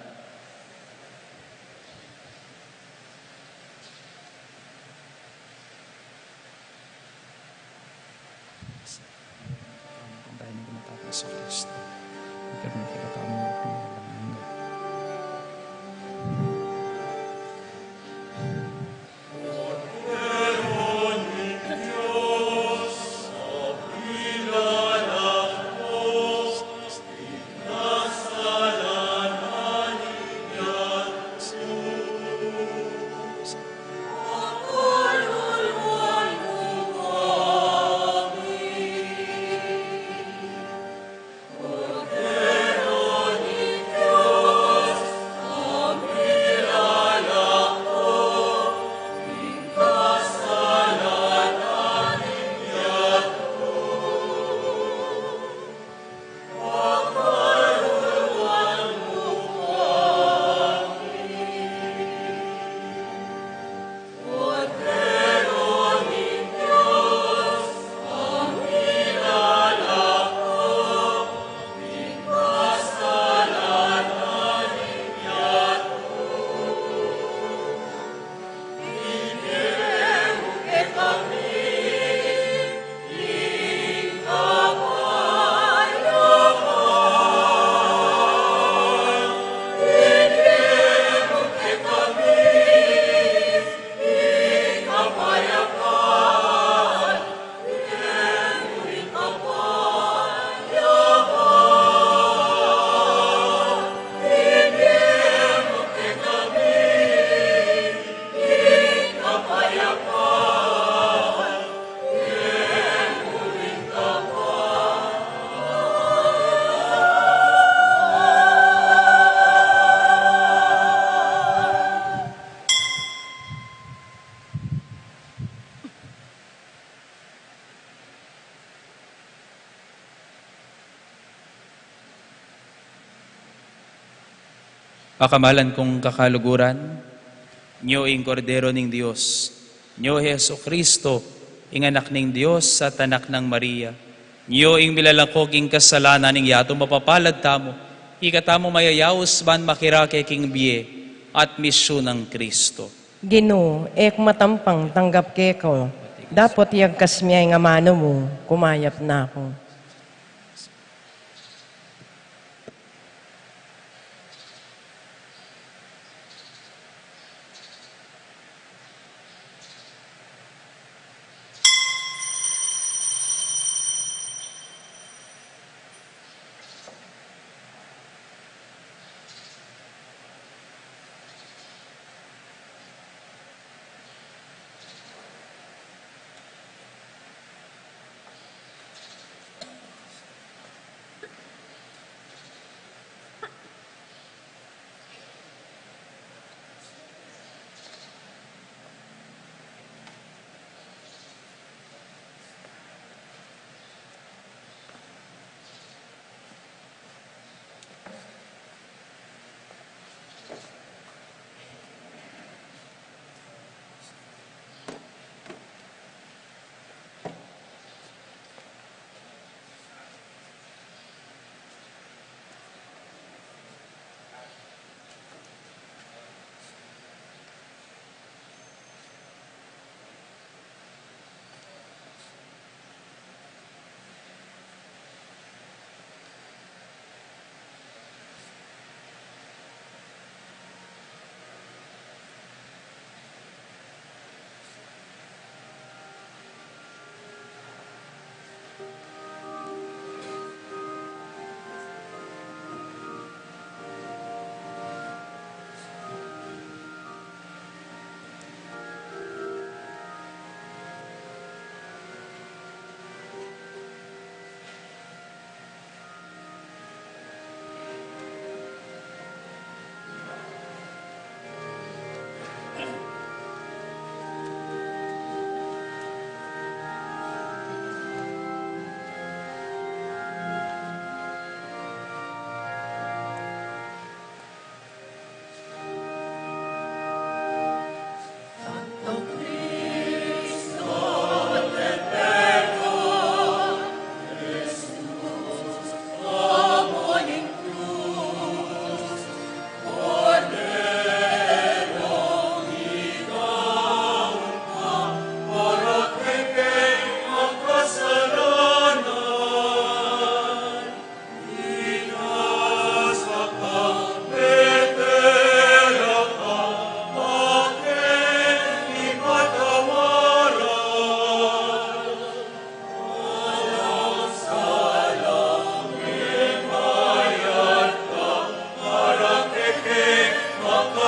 Pakamalan kong kakaluguran, Nyo ing kordero ning Dios, Nyo Heso Kristo, ing anak ning Dios at anak ng Maria, Nyo ing milalakog ing kasalanan ning yato mapapalad tamo, ikatamo mayayaos ban makirake king biye at misyon ng Kristo. Ginoo, ek matampang tanggap keko, dapat yagkas miya nga mano mo, kumayap na ako.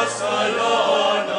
sa loob